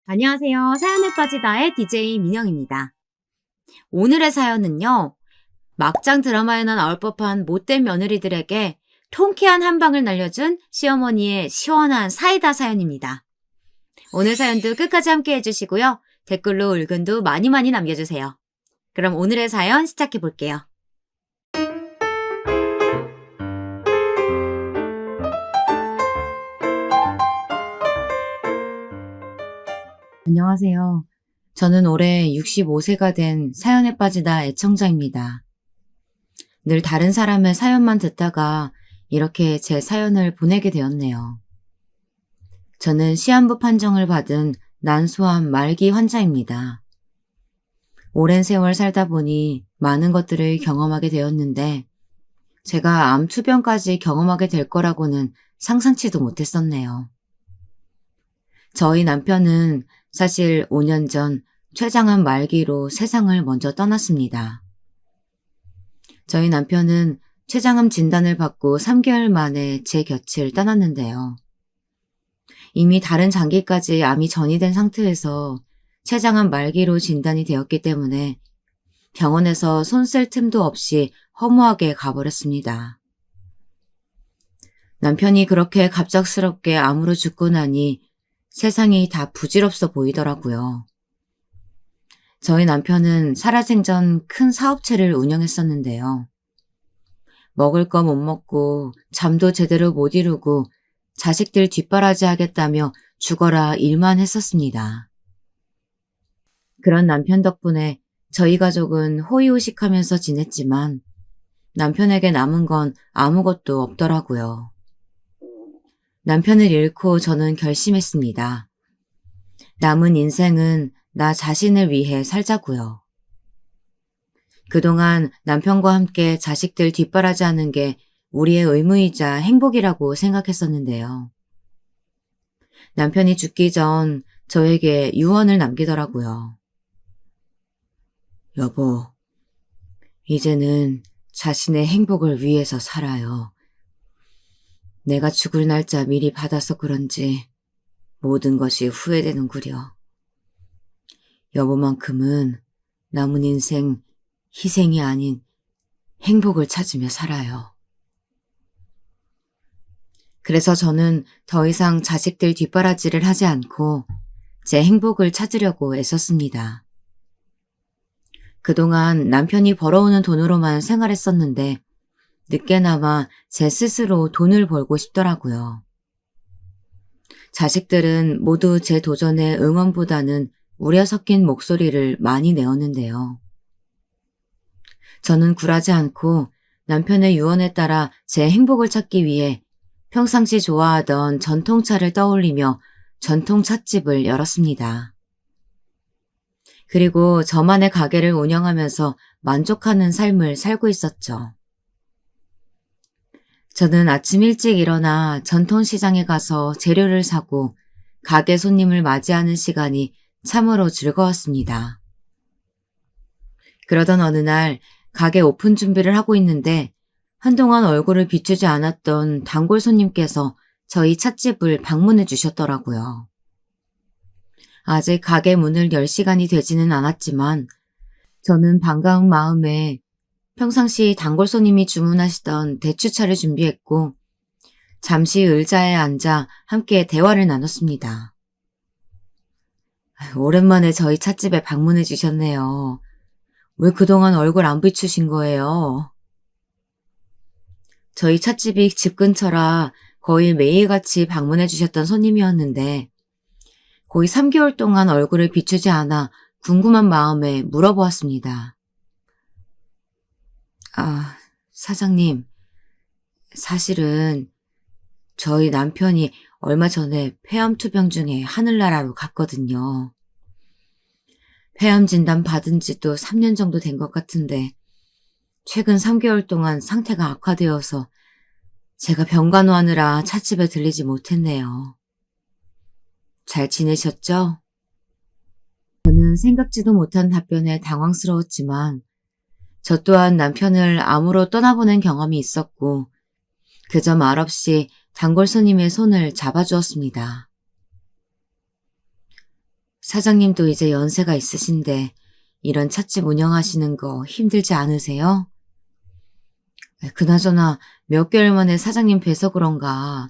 안녕하세요. 사연에 빠지다의 DJ 민영입니다. 오늘의 사연은요. 막장 드라마에나 나올 법한 못된 며느리들에게 통쾌한 한 방을 날려준 시어머니의 시원한 사이다 사연입니다. 오늘 사연도 끝까지 함께 해주시고요. 댓글로 의견도 많이 남겨주세요. 그럼 오늘의 사연 시작해 볼게요. 안녕하세요. 저는 올해 65세가 된 사연에 빠지다 애청자입니다. 늘 다른 사람의 사연만 듣다가 이렇게 제 사연을 보내게 되었네요. 저는 시한부 판정을 받은 난소암 말기 환자입니다. 오랜 세월 살다 보니 많은 것들을 경험하게 되었는데 제가 암 투병까지 경험하게 될 거라고는 상상치도 못했었네요. 저희 남편은 사실 5년 전 췌장암 말기로 세상을 먼저 떠났습니다. 저희 남편은 췌장암 진단을 받고 3개월 만에 제 곁을 떠났는데요. 이미 다른 장기까지 암이 전이된 상태에서 췌장암 말기로 진단이 되었기 때문에 병원에서 손 쓸 틈도 없이 허무하게 가버렸습니다. 남편이 그렇게 갑작스럽게 암으로 죽고 나니 세상이 다 부질없어 보이더라고요. 저희 남편은 살아생전 큰 사업체를 운영했었는데요. 먹을 거 못 먹고 잠도 제대로 못 이루고 자식들 뒷바라지 하겠다며 죽어라 일만 했었습니다. 그런 남편 덕분에 저희 가족은 호의호식하면서 지냈지만 남편에게 남은 건 아무것도 없더라고요. 남편을 잃고 저는 결심했습니다. 남은 인생은 나 자신을 위해 살자고요. 그동안 남편과 함께 자식들 뒷바라지하는 게 우리의 의무이자 행복이라고 생각했었는데요. 남편이 죽기 전 저에게 유언을 남기더라고요. 여보, 이제는 자신의 행복을 위해서 살아요. 내가 죽을 날짜 미리 받아서 그런지 모든 것이 후회되는구려. 여보만큼은 남은 인생 희생이 아닌 행복을 찾으며 살아요. 그래서 저는 더 이상 자식들 뒷바라지를 하지 않고 제 행복을 찾으려고 애썼습니다. 그동안 남편이 벌어오는 돈으로만 생활했었는데 늦게나마 제 스스로 돈을 벌고 싶더라고요. 자식들은 모두 제 도전에 응원보다는 우려 섞인 목소리를 많이 내었는데요. 저는 굴하지 않고 남편의 유언에 따라 제 행복을 찾기 위해 평상시 좋아하던 전통차를 떠올리며 전통찻집을 열었습니다. 그리고 저만의 가게를 운영하면서 만족하는 삶을 살고 있었죠. 저는 아침 일찍 일어나 전통시장에 가서 재료를 사고 가게 손님을 맞이하는 시간이 참으로 즐거웠습니다. 그러던 어느 날 가게 오픈 준비를 하고 있는데 한동안 얼굴을 비추지 않았던 단골 손님께서 저희 찻집을 방문해 주셨더라고요. 아직 가게 문을 열 시간이 되지는 않았지만 저는 반가운 마음에 평상시 단골 손님이 주문하시던 대추차를 준비했고 잠시 의자에 앉아 함께 대화를 나눴습니다. 오랜만에 저희 찻집에 방문해 주셨네요. 왜 그동안 얼굴 안 비추신 거예요? 저희 찻집이 집 근처라 거의 매일같이 방문해 주셨던 손님이었는데 거의 3개월 동안 얼굴을 비추지 않아 궁금한 마음에 물어보았습니다. 사장님, 사실은 저희 남편이 얼마 전에 폐암 투병 중에 하늘나라로 갔거든요. 폐암 진단 받은 지도 3년 정도 된 것 같은데 최근 3개월 동안 상태가 악화되어서 제가 병간호하느라 찻집에 들리지 못했네요. 잘 지내셨죠? 저는 생각지도 못한 답변에 당황스러웠지만 저 또한 남편을 암으로 떠나보낸 경험이 있었고 그저 말없이 단골 손님의 손을 잡아주었습니다. 사장님도 이제 연세가 있으신데 이런 찻집 운영하시는 거 힘들지 않으세요? 그나저나 몇 개월 만에 사장님 뵈서 그런가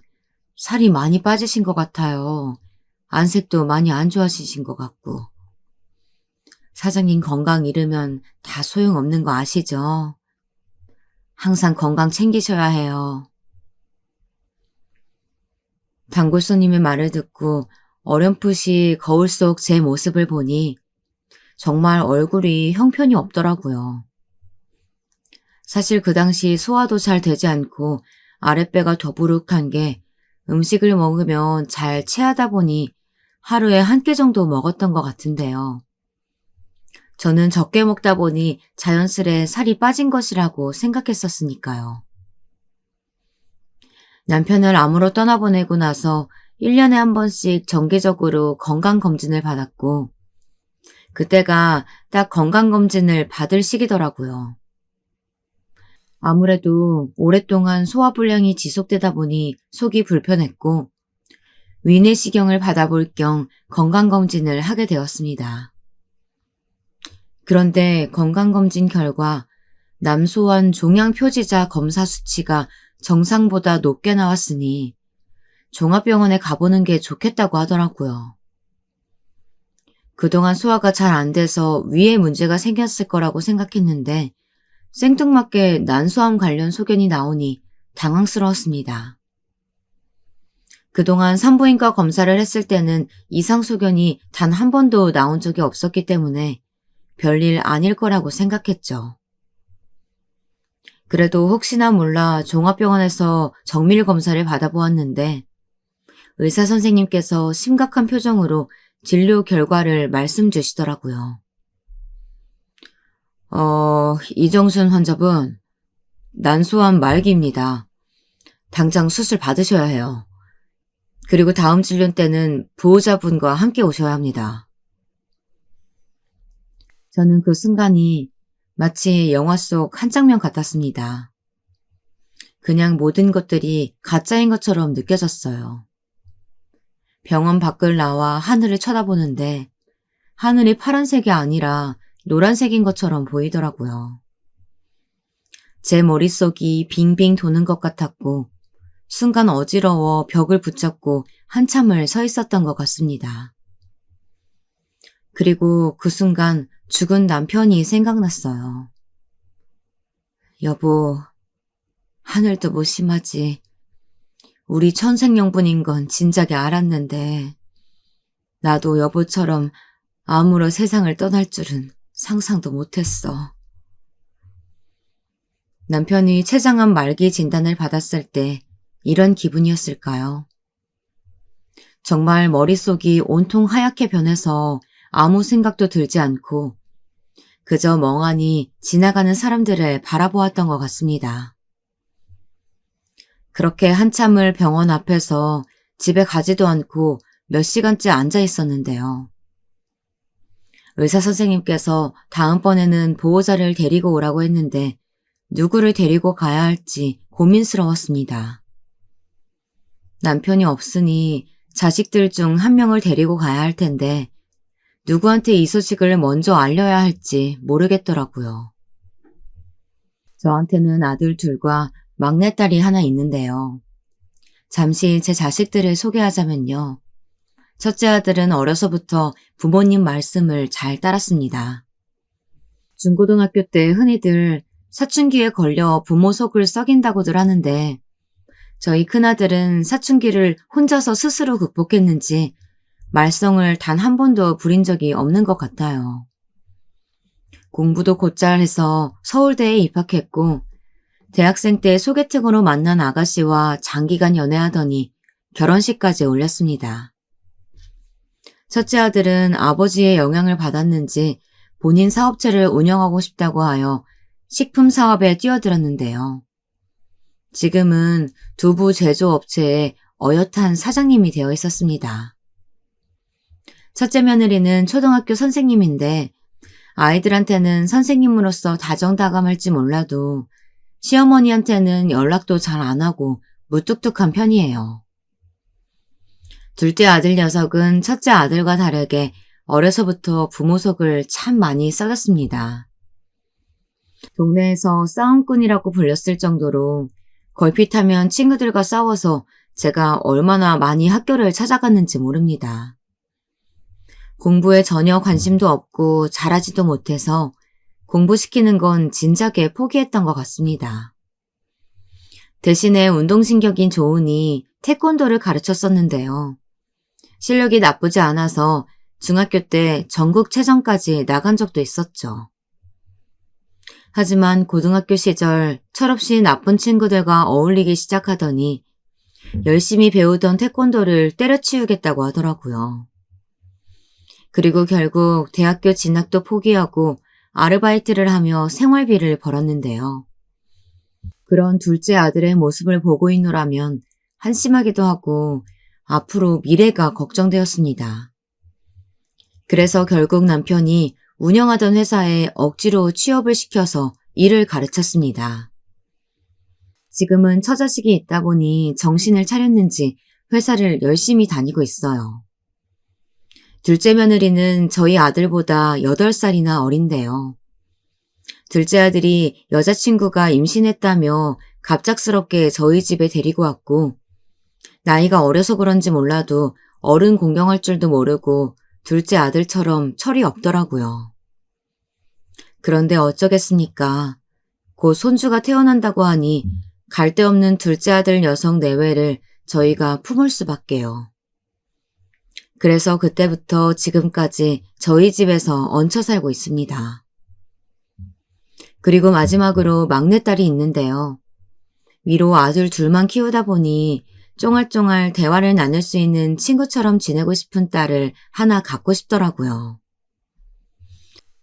살이 많이 빠지신 것 같아요. 안색도 많이 안 좋아지신 것 같고. 사장님 건강 잃으면 다 소용없는 거 아시죠? 항상 건강 챙기셔야 해요. 단골 손님의 말을 듣고 어렴풋이 거울 속 제 모습을 보니 정말 얼굴이 형편이 없더라고요. 사실 그 당시 소화도 잘 되지 않고 아랫배가 더부룩한 게 음식을 먹으면 잘 체하다 보니 하루에 한 끼 정도 먹었던 것 같은데요. 저는 적게 먹다 보니 자연스레 살이 빠진 것이라고 생각했었으니까요. 남편을 암으로 떠나보내고 나서 1년에 한 번씩 정기적으로 건강검진을 받았고, 그때가 딱 건강검진을 받을 시기더라고요. 아무래도 오랫동안 소화불량이 지속되다 보니 속이 불편했고, 위내시경을 받아볼 겸 건강검진을 하게 되었습니다. 그런데 건강검진 결과 남소환 종양표지자 검사 수치가 정상보다 높게 나왔으니 종합병원에 가보는 게 좋겠다고 하더라고요. 그동안 소화가 잘 안 돼서 위에 문제가 생겼을 거라고 생각했는데 생뚱맞게 난소암 관련 소견이 나오니 당황스러웠습니다. 그동안 산부인과 검사를 했을 때는 이상 소견이 단 한 번도 나온 적이 없었기 때문에 별일 아닐 거라고 생각했죠. 그래도 혹시나 몰라 종합병원에서 정밀 검사를 받아보았는데 의사 선생님께서 심각한 표정으로 진료 결과를 말씀 주시더라고요. 이정순 환자분, 난소암 말기입니다. 당장 수술 받으셔야 해요. 그리고 다음 진료 때는 보호자분과 함께 오셔야 합니다. 저는 그 순간이 마치 영화 속 한 장면 같았습니다. 그냥 모든 것들이 가짜인 것처럼 느껴졌어요. 병원 밖을 나와 하늘을 쳐다보는데 하늘이 파란색이 아니라 노란색인 것처럼 보이더라고요. 제 머릿속이 빙빙 도는 것 같았고 순간 어지러워 벽을 붙잡고 한참을 서 있었던 것 같습니다. 그리고 그 순간 죽은 남편이 생각났어요. 여보, 하늘도 무심하지. 우리 천생연분인 건 진작에 알았는데 나도 여보처럼 암으로 세상을 떠날 줄은 상상도 못했어. 남편이 췌장암 말기 진단을 받았을 때 이런 기분이었을까요? 정말 머릿속이 온통 하얗게 변해서 아무 생각도 들지 않고 그저 멍하니 지나가는 사람들을 바라보았던 것 같습니다. 그렇게 한참을 병원 앞에서 집에 가지도 않고 몇 시간째 앉아 있었는데요. 의사 선생님께서 다음번에는 보호자를 데리고 오라고 했는데 누구를 데리고 가야 할지 고민스러웠습니다. 남편이 없으니 자식들 중 한 명을 데리고 가야 할 텐데 누구한테 이 소식을 먼저 알려야 할지 모르겠더라고요. 저한테는 아들 둘과 막내딸이 하나 있는데요. 잠시 제 자식들을 소개하자면요. 첫째 아들은 어려서부터 부모님 말씀을 잘 따랐습니다. 중고등학교 때 흔히들 사춘기에 걸려 부모 속을 썩인다고들 하는데 저희 큰아들은 사춘기를 혼자서 스스로 극복했는지 말썽을 단 한 번도 부린 적이 없는 것 같아요. 공부도 곧잘 해서 서울대에 입학했고 대학생 때 소개팅으로 만난 아가씨와 장기간 연애하더니 결혼식까지 올렸습니다. 첫째 아들은 아버지의 영향을 받았는지 본인 사업체를 운영하고 싶다고 하여 식품 사업에 뛰어들었는데요. 지금은 두부 제조업체에 어엿한 사장님이 되어 있었습니다. 첫째 며느리는 초등학교 선생님인데 아이들한테는 선생님으로서 다정다감할지 몰라도 시어머니한테는 연락도 잘 안 하고 무뚝뚝한 편이에요. 둘째 아들 녀석은 첫째 아들과 다르게 어려서부터 부모 속을 참 많이 썩였습니다. 동네에서 싸움꾼이라고 불렸을 정도로 걸핏하면 친구들과 싸워서 제가 얼마나 많이 학교를 찾아갔는지 모릅니다. 공부에 전혀 관심도 없고 잘하지도 못해서 공부시키는 건 진작에 포기했던 것 같습니다. 대신에 운동신경이 좋으니 태권도를 가르쳤었는데요. 실력이 나쁘지 않아서 중학교 때 전국체전까지 나간 적도 있었죠. 하지만 고등학교 시절 철없이 나쁜 친구들과 어울리기 시작하더니 열심히 배우던 태권도를 때려치우겠다고 하더라고요. 그리고 결국 대학교 진학도 포기하고 아르바이트를 하며 생활비를 벌었는데요. 그런 둘째 아들의 모습을 보고 있노라면 한심하기도 하고 앞으로 미래가 걱정되었습니다. 그래서 결국 남편이 운영하던 회사에 억지로 취업을 시켜서 일을 가르쳤습니다. 지금은 처자식이 있다 보니 정신을 차렸는지 회사를 열심히 다니고 있어요. 둘째 며느리는 저희 아들보다 8살이나 어린데요. 둘째 아들이 여자친구가 임신했다며 갑작스럽게 저희 집에 데리고 왔고 나이가 어려서 그런지 몰라도 어른 공경할 줄도 모르고 둘째 아들처럼 철이 없더라고요. 그런데 어쩌겠습니까? 곧 손주가 태어난다고 하니 갈 데 없는 둘째 아들 녀석 내외를 저희가 품을 수밖에요. 그래서 그때부터 지금까지 저희 집에서 얹혀 살고 있습니다. 그리고 마지막으로 막내딸이 있는데요. 위로 아들 둘만 키우다 보니 쫑알쫑알 대화를 나눌 수 있는 친구처럼 지내고 싶은 딸을 하나 갖고 싶더라고요.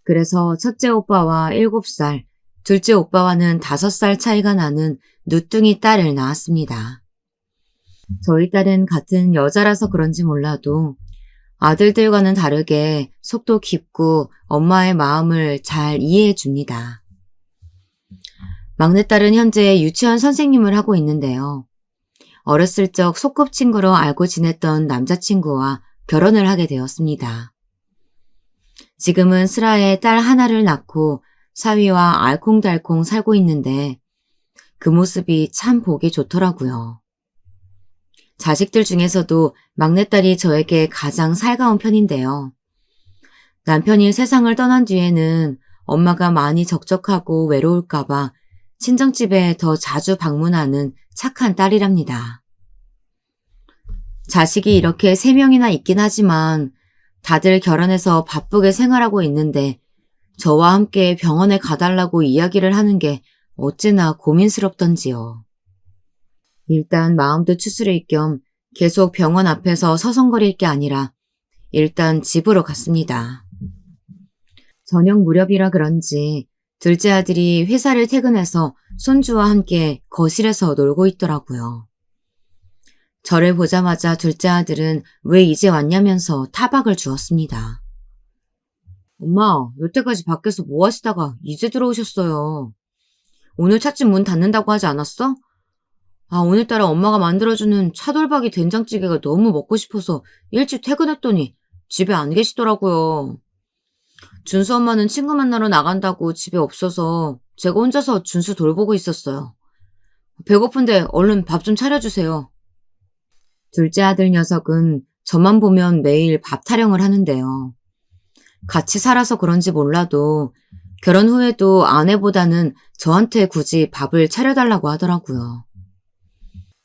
그래서 첫째 오빠와 7살, 둘째 오빠와는 5살 차이가 나는 누뚱이 딸을 낳았습니다. 저희 딸은 같은 여자라서 그런지 몰라도 아들들과는 다르게 속도 깊고 엄마의 마음을 잘 이해해 줍니다. 막내딸은 현재 유치원 선생님을 하고 있는데요. 어렸을 적 소꿉친구로 알고 지냈던 남자친구와 결혼을 하게 되었습니다. 지금은 슬하에 딸 하나를 낳고 사위와 알콩달콩 살고 있는데 그 모습이 참 보기 좋더라고요. 자식들 중에서도 막내딸이 저에게 가장 살가운 편인데요. 남편이 세상을 떠난 뒤에는 엄마가 많이 적적하고 외로울까봐 친정집에 더 자주 방문하는 착한 딸이랍니다. 자식이 이렇게 3명이나 있긴 하지만 다들 결혼해서 바쁘게 생활하고 있는데 저와 함께 병원에 가달라고 이야기를 하는 게 어찌나 고민스럽던지요. 일단 마음도 추스릴 겸 계속 병원 앞에서 서성거릴 게 아니라 일단 집으로 갔습니다. 저녁 무렵이라 그런지 둘째 아들이 회사를 퇴근해서 손주와 함께 거실에서 놀고 있더라고요. 저를 보자마자 둘째 아들은 왜 이제 왔냐면서 타박을 주었습니다. 엄마, 여태까지 밖에서 뭐 하시다가 이제 들어오셨어요. 오늘 차츰 문 닫는다고 하지 않았어? 오늘따라 엄마가 만들어주는 차돌박이 된장찌개가 너무 먹고 싶어서 일찍 퇴근했더니 집에 안 계시더라고요. 준수 엄마는 친구 만나러 나간다고 집에 없어서 제가 혼자서 준수 돌보고 있었어요. 배고픈데 얼른 밥 좀 차려주세요. 둘째 아들 녀석은 저만 보면 매일 밥 타령을 하는데요. 같이 살아서 그런지 몰라도 결혼 후에도 아내보다는 저한테 굳이 밥을 차려달라고 하더라고요.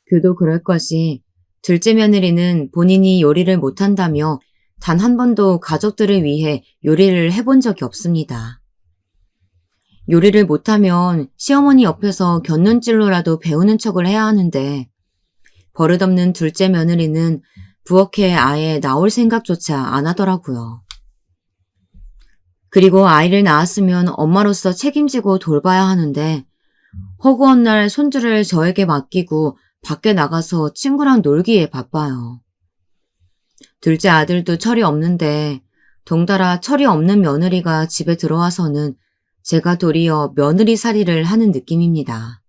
그도 그럴 것이 둘째 며느리는 본인이 요리를 못한다며 단 한 번도 가족들을 위해 요리를 해본 적이 없습니다. 요리를 못하면 시어머니 옆에서 곁눈질로라도 배우는 척을 해야 하는데 버릇없는 둘째 며느리는 부엌에 아예 나올 생각조차 안 하더라고요. 그리고 아이를 낳았으면 엄마로서 책임지고 돌봐야 하는데 허구한 날 손주를 저에게 맡기고 밖에 나가서 친구랑 놀기에 바빠요. 둘째 아들도 철이 없는데 덩달아 철이 없는 며느리가 집에 들어와서는 제가 도리어 며느리살이를 하는 느낌입니다.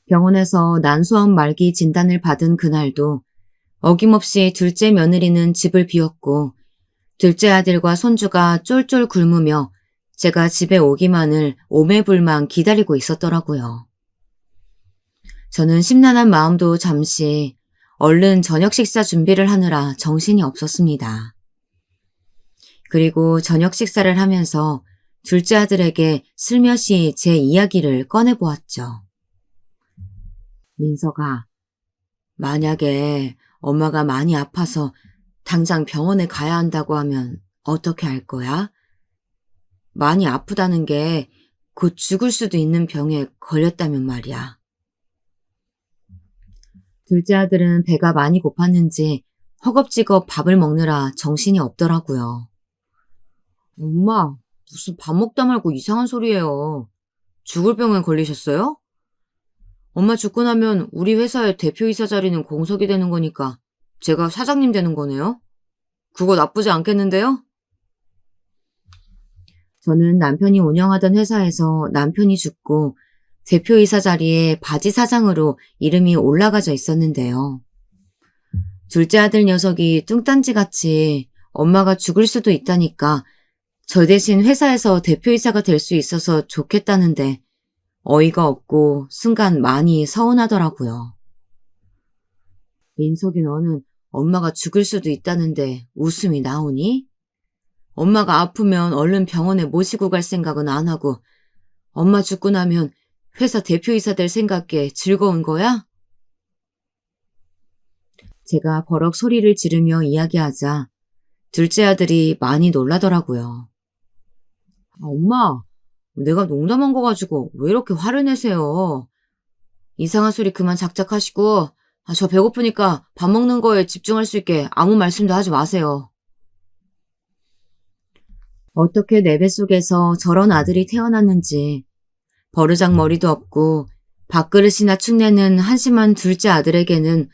병원에서 난소암 말기 진단을 받은 그날도 어김없이 둘째 며느리는 집을 비웠고 둘째 아들과 손주가 쫄쫄 굶으며 제가 집에 오기만을 오매불망 기다리고 있었더라고요. 저는 심란한 마음도 잠시 얼른 저녁 식사 준비를 하느라 정신이 없었습니다. 그리고 저녁 식사를 하면서 둘째 아들에게 슬며시 제 이야기를 꺼내보았죠. 민서가, 만약에 엄마가 많이 아파서 당장 병원에 가야 한다고 하면 어떻게 할 거야? 많이 아프다는 게 곧 죽을 수도 있는 병에 걸렸다면 말이야. 둘째 아들은 배가 많이 고팠는지 허겁지겁 밥을 먹느라 정신이 없더라고요. 엄마, 무슨 밥 먹다 말고 이상한 소리예요. 죽을 병에 걸리셨어요? 엄마 죽고 나면 우리 회사의 대표이사 자리는 공석이 되는 거니까 제가 사장님 되는 거네요? 그거 나쁘지 않겠는데요? 저는 남편이 운영하던 회사에서 남편이 죽고 대표이사 자리에 바지 사장으로 이름이 올라가져 있었는데요. 둘째 아들 녀석이 뚱딴지같이 엄마가 죽을 수도 있다니까 저 대신 회사에서 대표이사가 될 수 있어서 좋겠다는데 어이가 없고 순간 많이 서운하더라고요. 민석이 너는 엄마가 죽을 수도 있다는데 웃음이 나오니? 엄마가 아프면 얼른 병원에 모시고 갈 생각은 안 하고 엄마 죽고 나면 회사 대표이사 될 생각에 즐거운 거야? 제가 버럭 소리를 지르며 이야기하자 둘째 아들이 많이 놀라더라고요. 엄마, 내가 농담한 거 가지고 왜 이렇게 화를 내세요? 이상한 소리 그만 작작하시고 저 배고프니까 밥 먹는 거에 집중할 수 있게 아무 말씀도 하지 마세요. 어떻게 내 뱃속에서 저런 아들이 태어났는지 버르장머리도 없고 밥그릇이나 축내는 한심한 둘째 아들에게는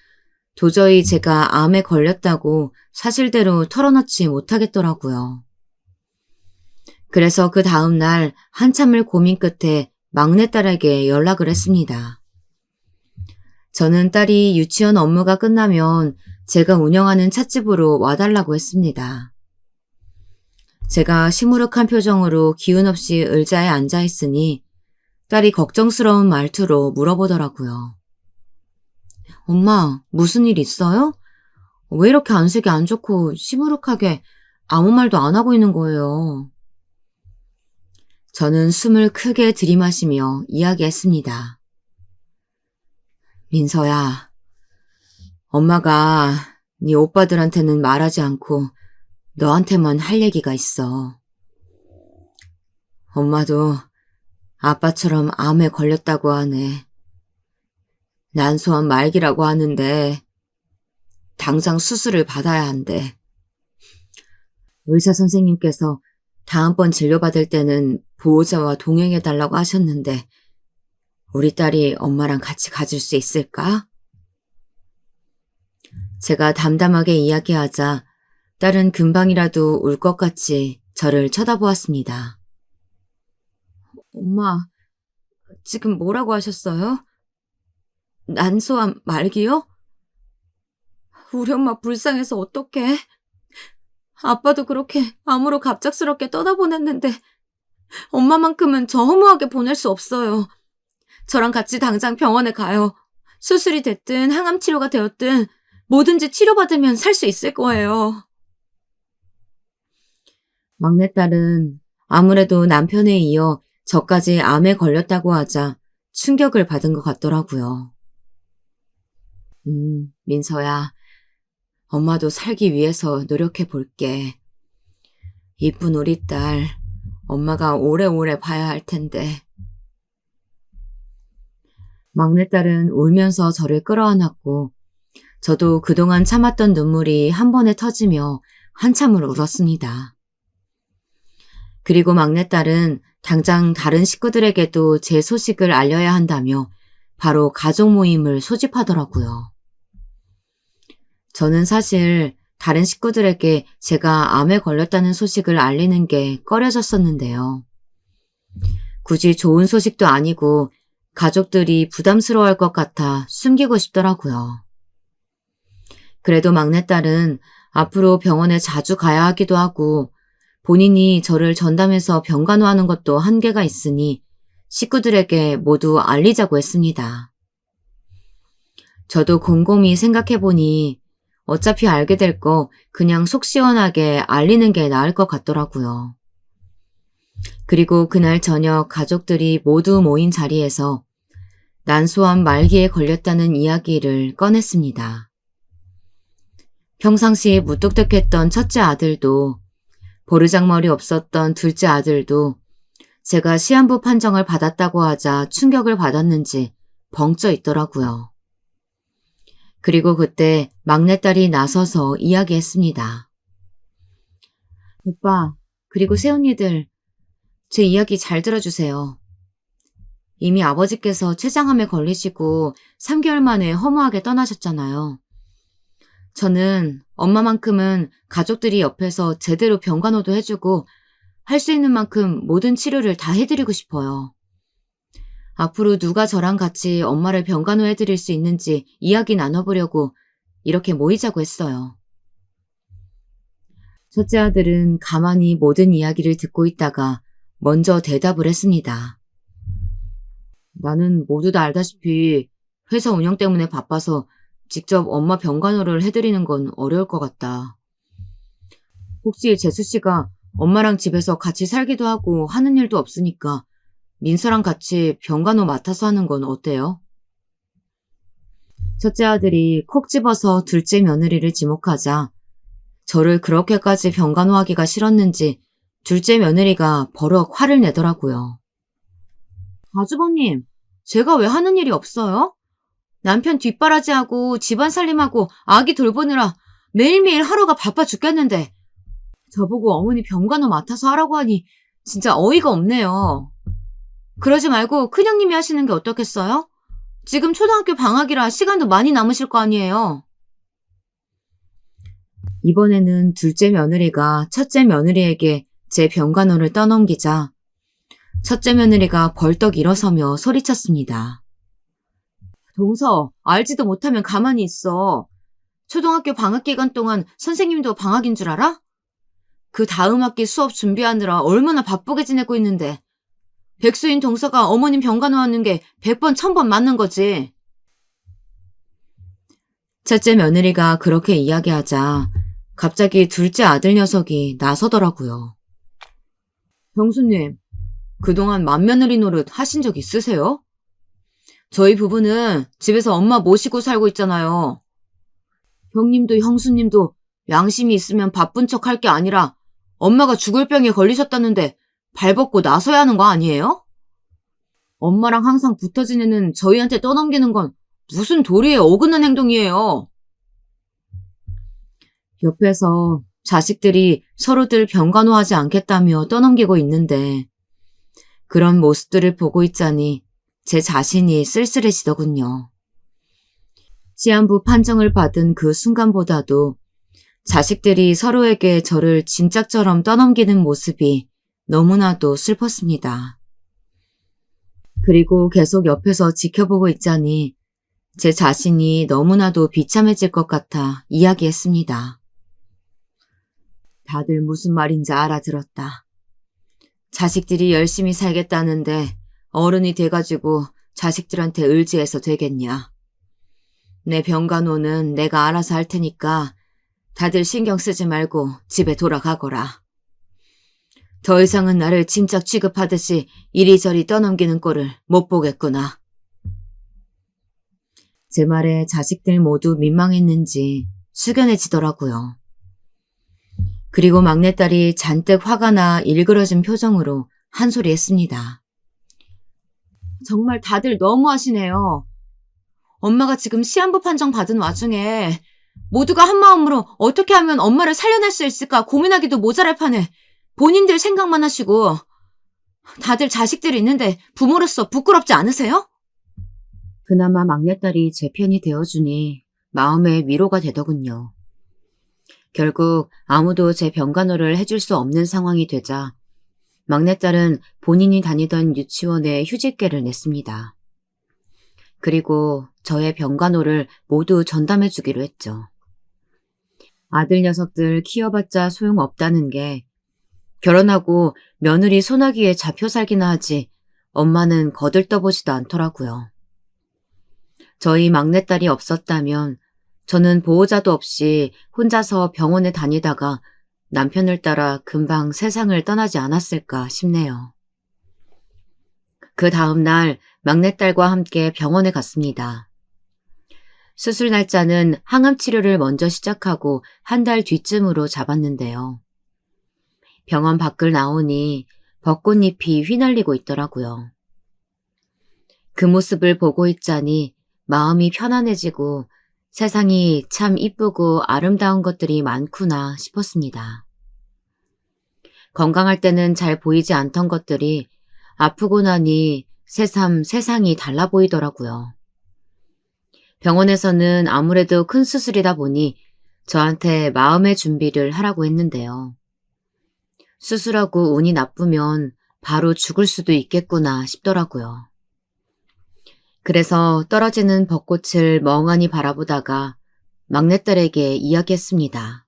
도저히 제가 암에 걸렸다고 사실대로 털어놓지 못하겠더라고요. 그래서 그 다음 날 한참을 고민 끝에 막내딸에게 연락을 했습니다. 저는 딸이 유치원 업무가 끝나면 제가 운영하는 찻집으로 와달라고 했습니다. 제가 시무룩한 표정으로 기운 없이 의자에 앉아 있으니 딸이 걱정스러운 말투로 물어보더라고요. 엄마, 무슨 일 있어요? 왜 이렇게 안색이 안 좋고 시무룩하게 아무 말도 안 하고 있는 거예요? 저는 숨을 크게 들이마시며 이야기했습니다. 민서야, 엄마가 네 오빠들한테는 말하지 않고 너한테만 할 얘기가 있어. 엄마도 아빠처럼 암에 걸렸다고 하네. 난소암 말기라고 하는데 당장 수술을 받아야 한대. 의사 선생님께서 다음번 진료받을 때는 보호자와 동행해달라고 하셨는데 우리 딸이 엄마랑 같이 가줄 수 있을까? 제가 담담하게 이야기하자 딸은 금방이라도 울 것 같이 저를 쳐다보았습니다. 엄마, 지금 뭐라고 하셨어요? 난소암 말기요? 우리 엄마 불쌍해서 어떡해? 아빠도 그렇게 암으로 갑작스럽게 떠나보냈는데 엄마만큼은 저 허무하게 보낼 수 없어요. 저랑 같이 당장 병원에 가요. 수술이 됐든 항암 치료가 되었든 뭐든지 치료받으면 살 수 있을 거예요. 막내딸은 아무래도 남편에 이어 저까지 암에 걸렸다고 하자 충격을 받은 것 같더라고요. 민서야, 엄마도 살기 위해서 노력해 볼게. 이쁜 우리 딸, 엄마가 오래오래 봐야 할 텐데. 막내딸은 울면서 저를 끌어안았고 저도 그동안 참았던 눈물이 한 번에 터지며 한참을 울었습니다. 그리고 막내딸은 당장 다른 식구들에게도 제 소식을 알려야 한다며 바로 가족 모임을 소집하더라고요. 저는 사실 다른 식구들에게 제가 암에 걸렸다는 소식을 알리는 게 꺼려졌었는데요. 굳이 좋은 소식도 아니고 가족들이 부담스러워할 것 같아 숨기고 싶더라고요. 그래도 막내딸은 앞으로 병원에 자주 가야 하기도 하고 본인이 저를 전담해서 병간호하는 것도 한계가 있으니 식구들에게 모두 알리자고 했습니다. 저도 곰곰이 생각해보니 어차피 알게 될 거 그냥 속 시원하게 알리는 게 나을 것 같더라고요. 그리고 그날 저녁 가족들이 모두 모인 자리에서 난소암 말기에 걸렸다는 이야기를 꺼냈습니다. 평상시에 무뚝뚝했던 첫째 아들도 버르장머리 없었던 둘째 아들도 제가 시한부 판정을 받았다고 하자 충격을 받았는지 벙쪄 있더라고요. 그리고 그때 막내딸이 나서서 이야기했습니다. 오빠, 그리고 새언니들, 제 이야기 잘 들어주세요. 이미 아버지께서 췌장암에 걸리시고 3개월 만에 허무하게 떠나셨잖아요. 저는 엄마만큼은 가족들이 옆에서 제대로 병간호도 해주고 할 수 있는 만큼 모든 치료를 다 해드리고 싶어요. 앞으로 누가 저랑 같이 엄마를 병간호해드릴 수 있는지 이야기 나눠보려고 이렇게 모이자고 했어요. 첫째 아들은 가만히 모든 이야기를 듣고 있다가 먼저 대답을 했습니다. 나는 모두 다 알다시피 회사 운영 때문에 바빠서 직접 엄마 병간호를 해드리는 건 어려울 것 같다. 혹시 재수 씨가 엄마랑 집에서 같이 살기도 하고 하는 일도 없으니까 민서랑 같이 병간호 맡아서 하는 건 어때요? 첫째 아들이 콕 집어서 둘째 며느리를 지목하자 저를 그렇게까지 병간호하기가 싫었는지 둘째 며느리가 버럭 화를 내더라고요. 아주버님, 제가 왜 하는 일이 없어요? 남편 뒷바라지하고 집안 살림하고 아기 돌보느라 매일매일 하루가 바빠 죽겠는데 저보고 어머니 병간호 맡아서 하라고 하니 진짜 어이가 없네요. 그러지 말고 큰형님이 하시는 게 어떻겠어요? 지금 초등학교 방학이라 시간도 많이 남으실 거 아니에요. 이번에는 둘째 며느리가 첫째 며느리에게 제 병간호를 떠넘기자 첫째 며느리가 벌떡 일어서며 소리쳤습니다. 동서, 알지도 못하면 가만히 있어. 초등학교 방학 기간 동안 선생님도 방학인 줄 알아? 그 다음 학기 수업 준비하느라 얼마나 바쁘게 지내고 있는데 백수인 동서가 어머님 병간호하는 게 100번 1000번 맞는 거지. 첫째 며느리가 그렇게 이야기하자 갑자기 둘째 아들 녀석이 나서더라고요. 형수님, 그동안 맏며느리 노릇 하신 적 있으세요? 저희 부부는 집에서 엄마 모시고 살고 있잖아요. 형님도 형수님도 양심이 있으면 바쁜 척 할 게 아니라 엄마가 죽을 병에 걸리셨다는데 발벗고 나서야 하는 거 아니에요? 엄마랑 항상 붙어 지내는 저희한테 떠넘기는 건 무슨 도리에 어긋난 행동이에요. 옆에서 자식들이 서로들 병간호하지 않겠다며 떠넘기고 있는데 그런 모습들을 보고 있자니 제 자신이 쓸쓸해지더군요. 시한부 판정을 받은 그 순간보다도 자식들이 서로에게 저를 진짝처럼 떠넘기는 모습이 너무나도 슬펐습니다. 그리고 계속 옆에서 지켜보고 있자니 제 자신이 너무나도 비참해질 것 같아 이야기했습니다. 다들 무슨 말인지 알아들었다. 자식들이 열심히 살겠다는데 어른이 돼가지고 자식들한테 의지해서 되겠냐. 내 병간호는 내가 알아서 할 테니까 다들 신경 쓰지 말고 집에 돌아가거라. 더 이상은 나를 짐짝 취급하듯이 이리저리 떠넘기는 꼴을 못 보겠구나. 제 말에 자식들 모두 민망했는지 숙연해지더라고요. 그리고 막내딸이 잔뜩 화가 나 일그러진 표정으로 한 소리 했습니다. 정말 다들 너무하시네요. 엄마가 지금 시한부 판정 받은 와중에 모두가 한마음으로 어떻게 하면 엄마를 살려낼 수 있을까 고민하기도 모자랄 판에 본인들 생각만 하시고 다들 자식들이 있는데 부모로서 부끄럽지 않으세요? 그나마 막내딸이 제 편이 되어주니 마음의 위로가 되더군요. 결국 아무도 제 병간호를 해줄 수 없는 상황이 되자 막내딸은 본인이 다니던 유치원에 휴직계를 냈습니다. 그리고 저의 병간호를 모두 전담해주기로 했죠. 아들 녀석들 키워봤자 소용없다는 게 결혼하고 며느리 소나기에 잡혀 살기나 하지 엄마는 거들떠보지도 않더라고요. 저희 막내딸이 없었다면 저는 보호자도 없이 혼자서 병원에 다니다가 남편을 따라 금방 세상을 떠나지 않았을까 싶네요. 그 다음 날 막내딸과 함께 병원에 갔습니다. 수술 날짜는 항암 치료를 먼저 시작하고 한 달 뒤쯤으로 잡았는데요. 병원 밖을 나오니 벚꽃잎이 휘날리고 있더라고요. 그 모습을 보고 있자니 마음이 편안해지고 세상이 참 이쁘고 아름다운 것들이 많구나 싶었습니다. 건강할 때는 잘 보이지 않던 것들이 아프고 나니 새삼 세상이 달라 보이더라고요. 병원에서는 아무래도 큰 수술이다 보니 저한테 마음의 준비를 하라고 했는데요. 수술하고 운이 나쁘면 바로 죽을 수도 있겠구나 싶더라고요. 그래서 떨어지는 벚꽃을 멍하니 바라보다가 막내딸에게 이야기했습니다.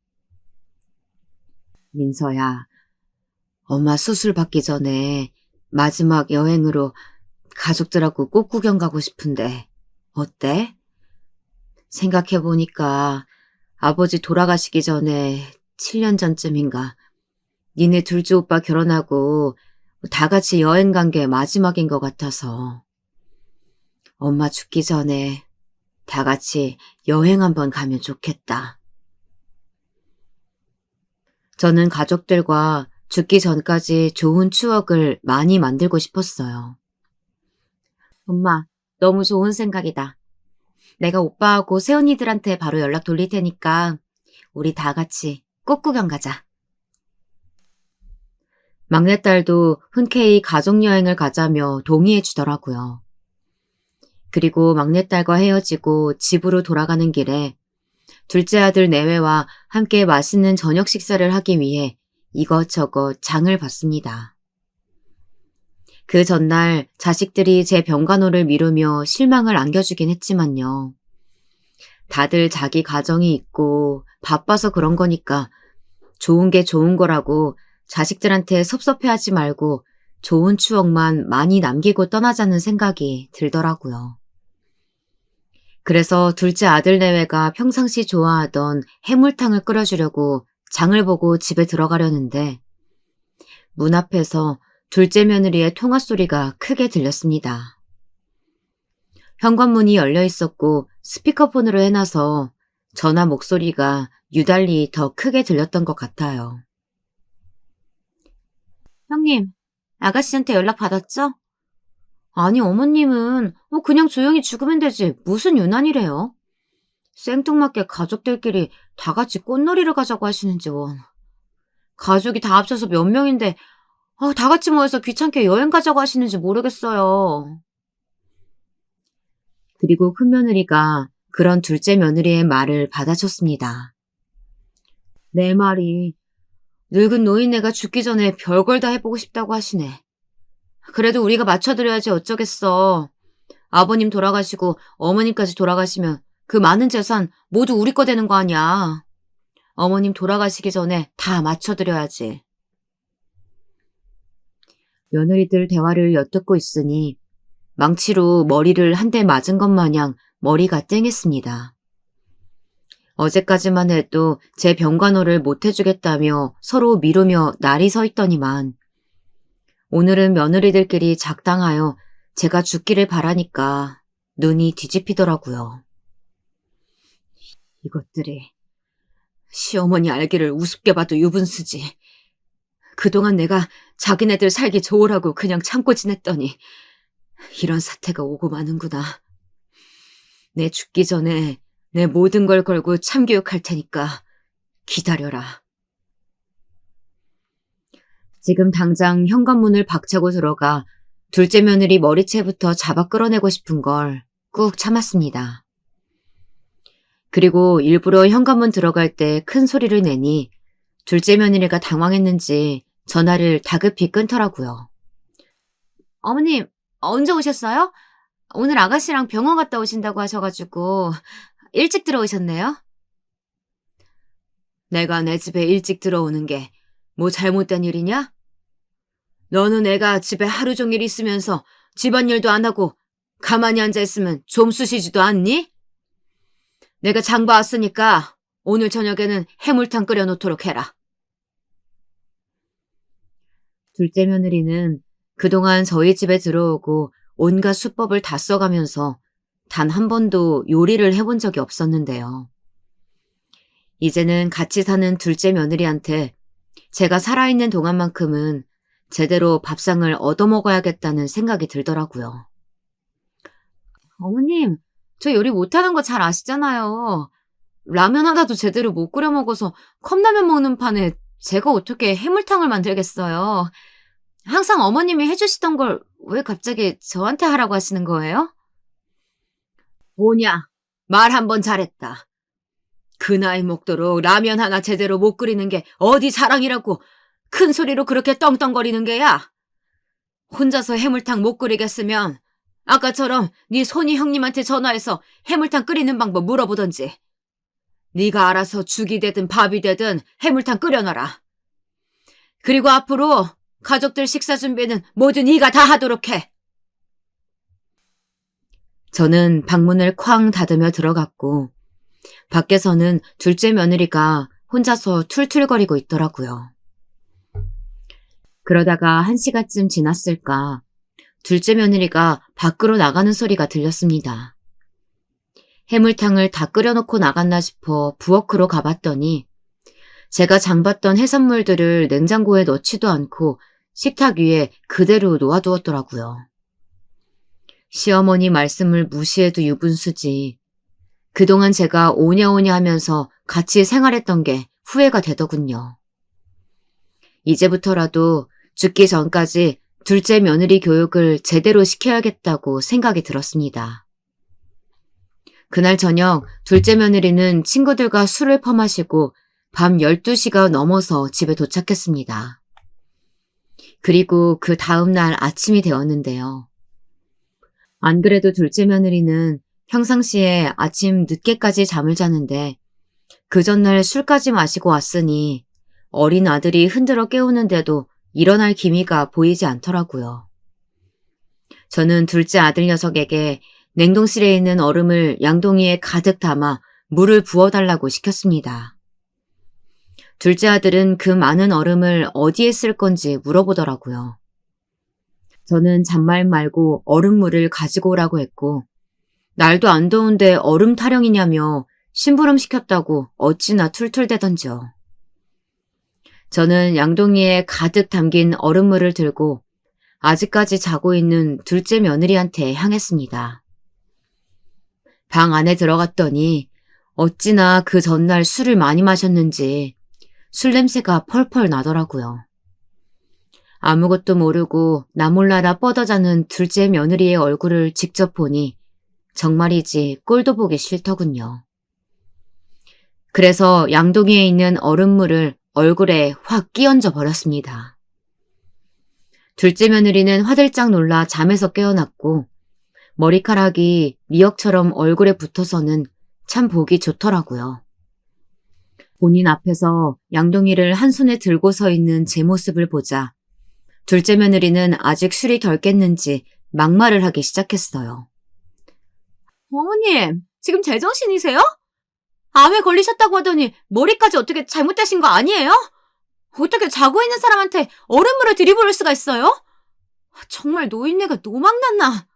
민서야, 엄마 수술 받기 전에 마지막 여행으로 가족들하고 꽃구경 가고 싶은데 어때? 생각해보니까 아버지 돌아가시기 전에 7년 전쯤인가 니네 둘째 오빠 결혼하고 다 같이 여행 간 게 마지막인 것 같아서 엄마 죽기 전에 다 같이 여행 한번 가면 좋겠다. 저는 가족들과 죽기 전까지 좋은 추억을 많이 만들고 싶었어요. 엄마, 너무 좋은 생각이다. 내가 오빠하고 새언니들한테 바로 연락 돌릴 테니까 우리 다 같이 꽃구경 가자. 막내딸도 흔쾌히 가족여행을 가자며 동의해 주더라고요. 그리고 막내딸과 헤어지고 집으로 돌아가는 길에 둘째 아들 내외와 함께 맛있는 저녁 식사를 하기 위해 이것저것 장을 봤습니다. 그 전날 자식들이 제 병간호를 미루며 실망을 안겨주긴 했지만요. 다들 자기 가정이 있고 바빠서 그런 거니까 좋은 게 좋은 거라고 자식들한테 섭섭해하지 말고 좋은 추억만 많이 남기고 떠나자는 생각이 들더라고요. 그래서 둘째 아들 내외가 평상시 좋아하던 해물탕을 끓여주려고 장을 보고 집에 들어가려는데 문 앞에서 둘째 며느리의 통화 소리가 크게 들렸습니다. 현관문이 열려 있었고 스피커폰으로 해놔서 전화 목소리가 유달리 더 크게 들렸던 것 같아요. 형님, 아가씨한테 연락 받았죠? 아니, 어머님은 그냥 조용히 죽으면 되지 무슨 유난이래요? 생뚱맞게 가족들끼리 다 같이 꽃놀이를 가자고 하시는지 원. 가족이 다 합쳐서 몇 명인데 다 같이 모여서 귀찮게 여행 가자고 하시는지 모르겠어요. 그리고 큰며느리가 그런 둘째 며느리의 말을 받아쳤습니다. 내 말이 늙은 노인네가 죽기 전에 별걸 다 해보고 싶다고 하시네. 그래도 우리가 맞춰드려야지 어쩌겠어. 아버님 돌아가시고 어머님까지 돌아가시면 그 많은 재산 모두 우리 거 되는 거 아니야. 어머님 돌아가시기 전에 다 맞춰드려야지. 며느리들 대화를 엿듣고 있으니 망치로 머리를 한 대 맞은 것 마냥 머리가 땡했습니다. 어제까지만 해도 제 병간호를 못 해주겠다며 서로 미루며 날이 서 있더니만 오늘은 며느리들끼리 작당하여 제가 죽기를 바라니까 눈이 뒤집히더라고요. 이것들이 시어머니 알기를 우습게 봐도 유분수지. 그동안 내가 자기네들 살기 좋으라고 그냥 참고 지냈더니 이런 사태가 오고 마는구나. 내 죽기 전에 내 모든 걸 걸고 참교육할 테니까 기다려라. 지금 당장 현관문을 박차고 들어가 둘째 며느리 머리채부터 잡아 끌어내고 싶은 걸 꾹 참았습니다. 그리고 일부러 현관문 들어갈 때 큰 소리를 내니 둘째 며느리가 당황했는지 전화를 다급히 끊더라고요. 어머님, 언제 오셨어요? 오늘 아가씨랑 병원 갔다 오신다고 하셔가지고 일찍 들어오셨네요. 내가 내 집에 일찍 들어오는 게 뭐 잘못된 일이냐? 너는 애가 집에 하루 종일 있으면서 집안일도 안 하고 가만히 앉아있으면 좀 쑤시지도 않니? 내가 장 봐왔으니까 오늘 저녁에는 해물탕 끓여놓도록 해라. 둘째 며느리는 그동안 저희 집에 들어오고 온갖 수법을 다 써가면서 단 한 번도 요리를 해본 적이 없었는데요. 이제는 같이 사는 둘째 며느리한테 제가 살아있는 동안만큼은 제대로 밥상을 얻어먹어야겠다는 생각이 들더라고요. 어머님, 저 요리 못하는 거 잘 아시잖아요. 라면 하나도 제대로 못 끓여 먹어서 컵라면 먹는 판에 제가 어떻게 해물탕을 만들겠어요. 항상 어머님이 해주시던 걸 왜 갑자기 저한테 하라고 하시는 거예요? 뭐냐, 말 한 번 잘했다. 그 나이 먹도록 라면 하나 제대로 못 끓이는 게 어디 자랑이라고 큰 소리로 그렇게 떵떵거리는 게야. 혼자서 해물탕 못 끓이겠으면 아까처럼 네 손이 형님한테 전화해서 해물탕 끓이는 방법 물어보던지. 네가 알아서 죽이 되든 밥이 되든 해물탕 끓여놔라. 그리고 앞으로 가족들 식사 준비는 모두 네가 다 하도록 해. 저는 방문을 쾅 닫으며 들어갔고 밖에서는 둘째 며느리가 혼자서 툴툴거리고 있더라고요. 그러다가 1시간쯤 지났을까 둘째 며느리가 밖으로 나가는 소리가 들렸습니다. 해물탕을 다 끓여놓고 나갔나 싶어 부엌으로 가봤더니 제가 장봤던 해산물들을 냉장고에 넣지도 않고 식탁 위에 그대로 놓아두었더라고요. 시어머니 말씀을 무시해도 유분수지. 그동안 제가 오냐오냐 하면서 같이 생활했던 게 후회가 되더군요. 이제부터라도 죽기 전까지 둘째 며느리 교육을 제대로 시켜야겠다고 생각이 들었습니다. 그날 저녁 둘째 며느리는 친구들과 술을 퍼마시고 밤 12시가 넘어서 집에 도착했습니다. 그리고 그 다음 날 아침이 되었는데요. 안 그래도 둘째 며느리는 평상시에 아침 늦게까지 잠을 자는데 그 전날 술까지 마시고 왔으니 어린 아들이 흔들어 깨우는데도 일어날 기미가 보이지 않더라고요. 저는 둘째 아들 녀석에게 냉동실에 있는 얼음을 양동이에 가득 담아 물을 부어달라고 시켰습니다. 둘째 아들은 그 많은 얼음을 어디에 쓸 건지 물어보더라고요. 저는 잔말 말고 얼음물을 가지고 오라고 했고 날도 안 더운데 얼음 타령이냐며 심부름 시켰다고 어찌나 툴툴대던지요. 저는 양동이에 가득 담긴 얼음물을 들고 아직까지 자고 있는 둘째 며느리한테 향했습니다. 방 안에 들어갔더니 어찌나 그 전날 술을 많이 마셨는지 술 냄새가 펄펄 나더라고요. 아무것도 모르고 나 몰라라 뻗어자는 둘째 며느리의 얼굴을 직접 보니 정말이지 꼴도 보기 싫더군요. 그래서 양동이에 있는 얼음물을 얼굴에 확 끼얹어 버렸습니다. 둘째 며느리는 화들짝 놀라 잠에서 깨어났고 머리카락이 미역처럼 얼굴에 붙어서는 참 보기 좋더라고요. 본인 앞에서 양동이를 한 손에 들고 서 있는 제 모습을 보자 둘째 며느리는 아직 술이 덜 깼는지 막말을 하기 시작했어요. 어머님, 지금 제정신이세요? 암에 걸리셨다고 하더니 머리까지 어떻게 잘못되신 거 아니에요? 어떻게 자고 있는 사람한테 얼음물을 들이부을 수가 있어요? 정말 노인네가 노망났나?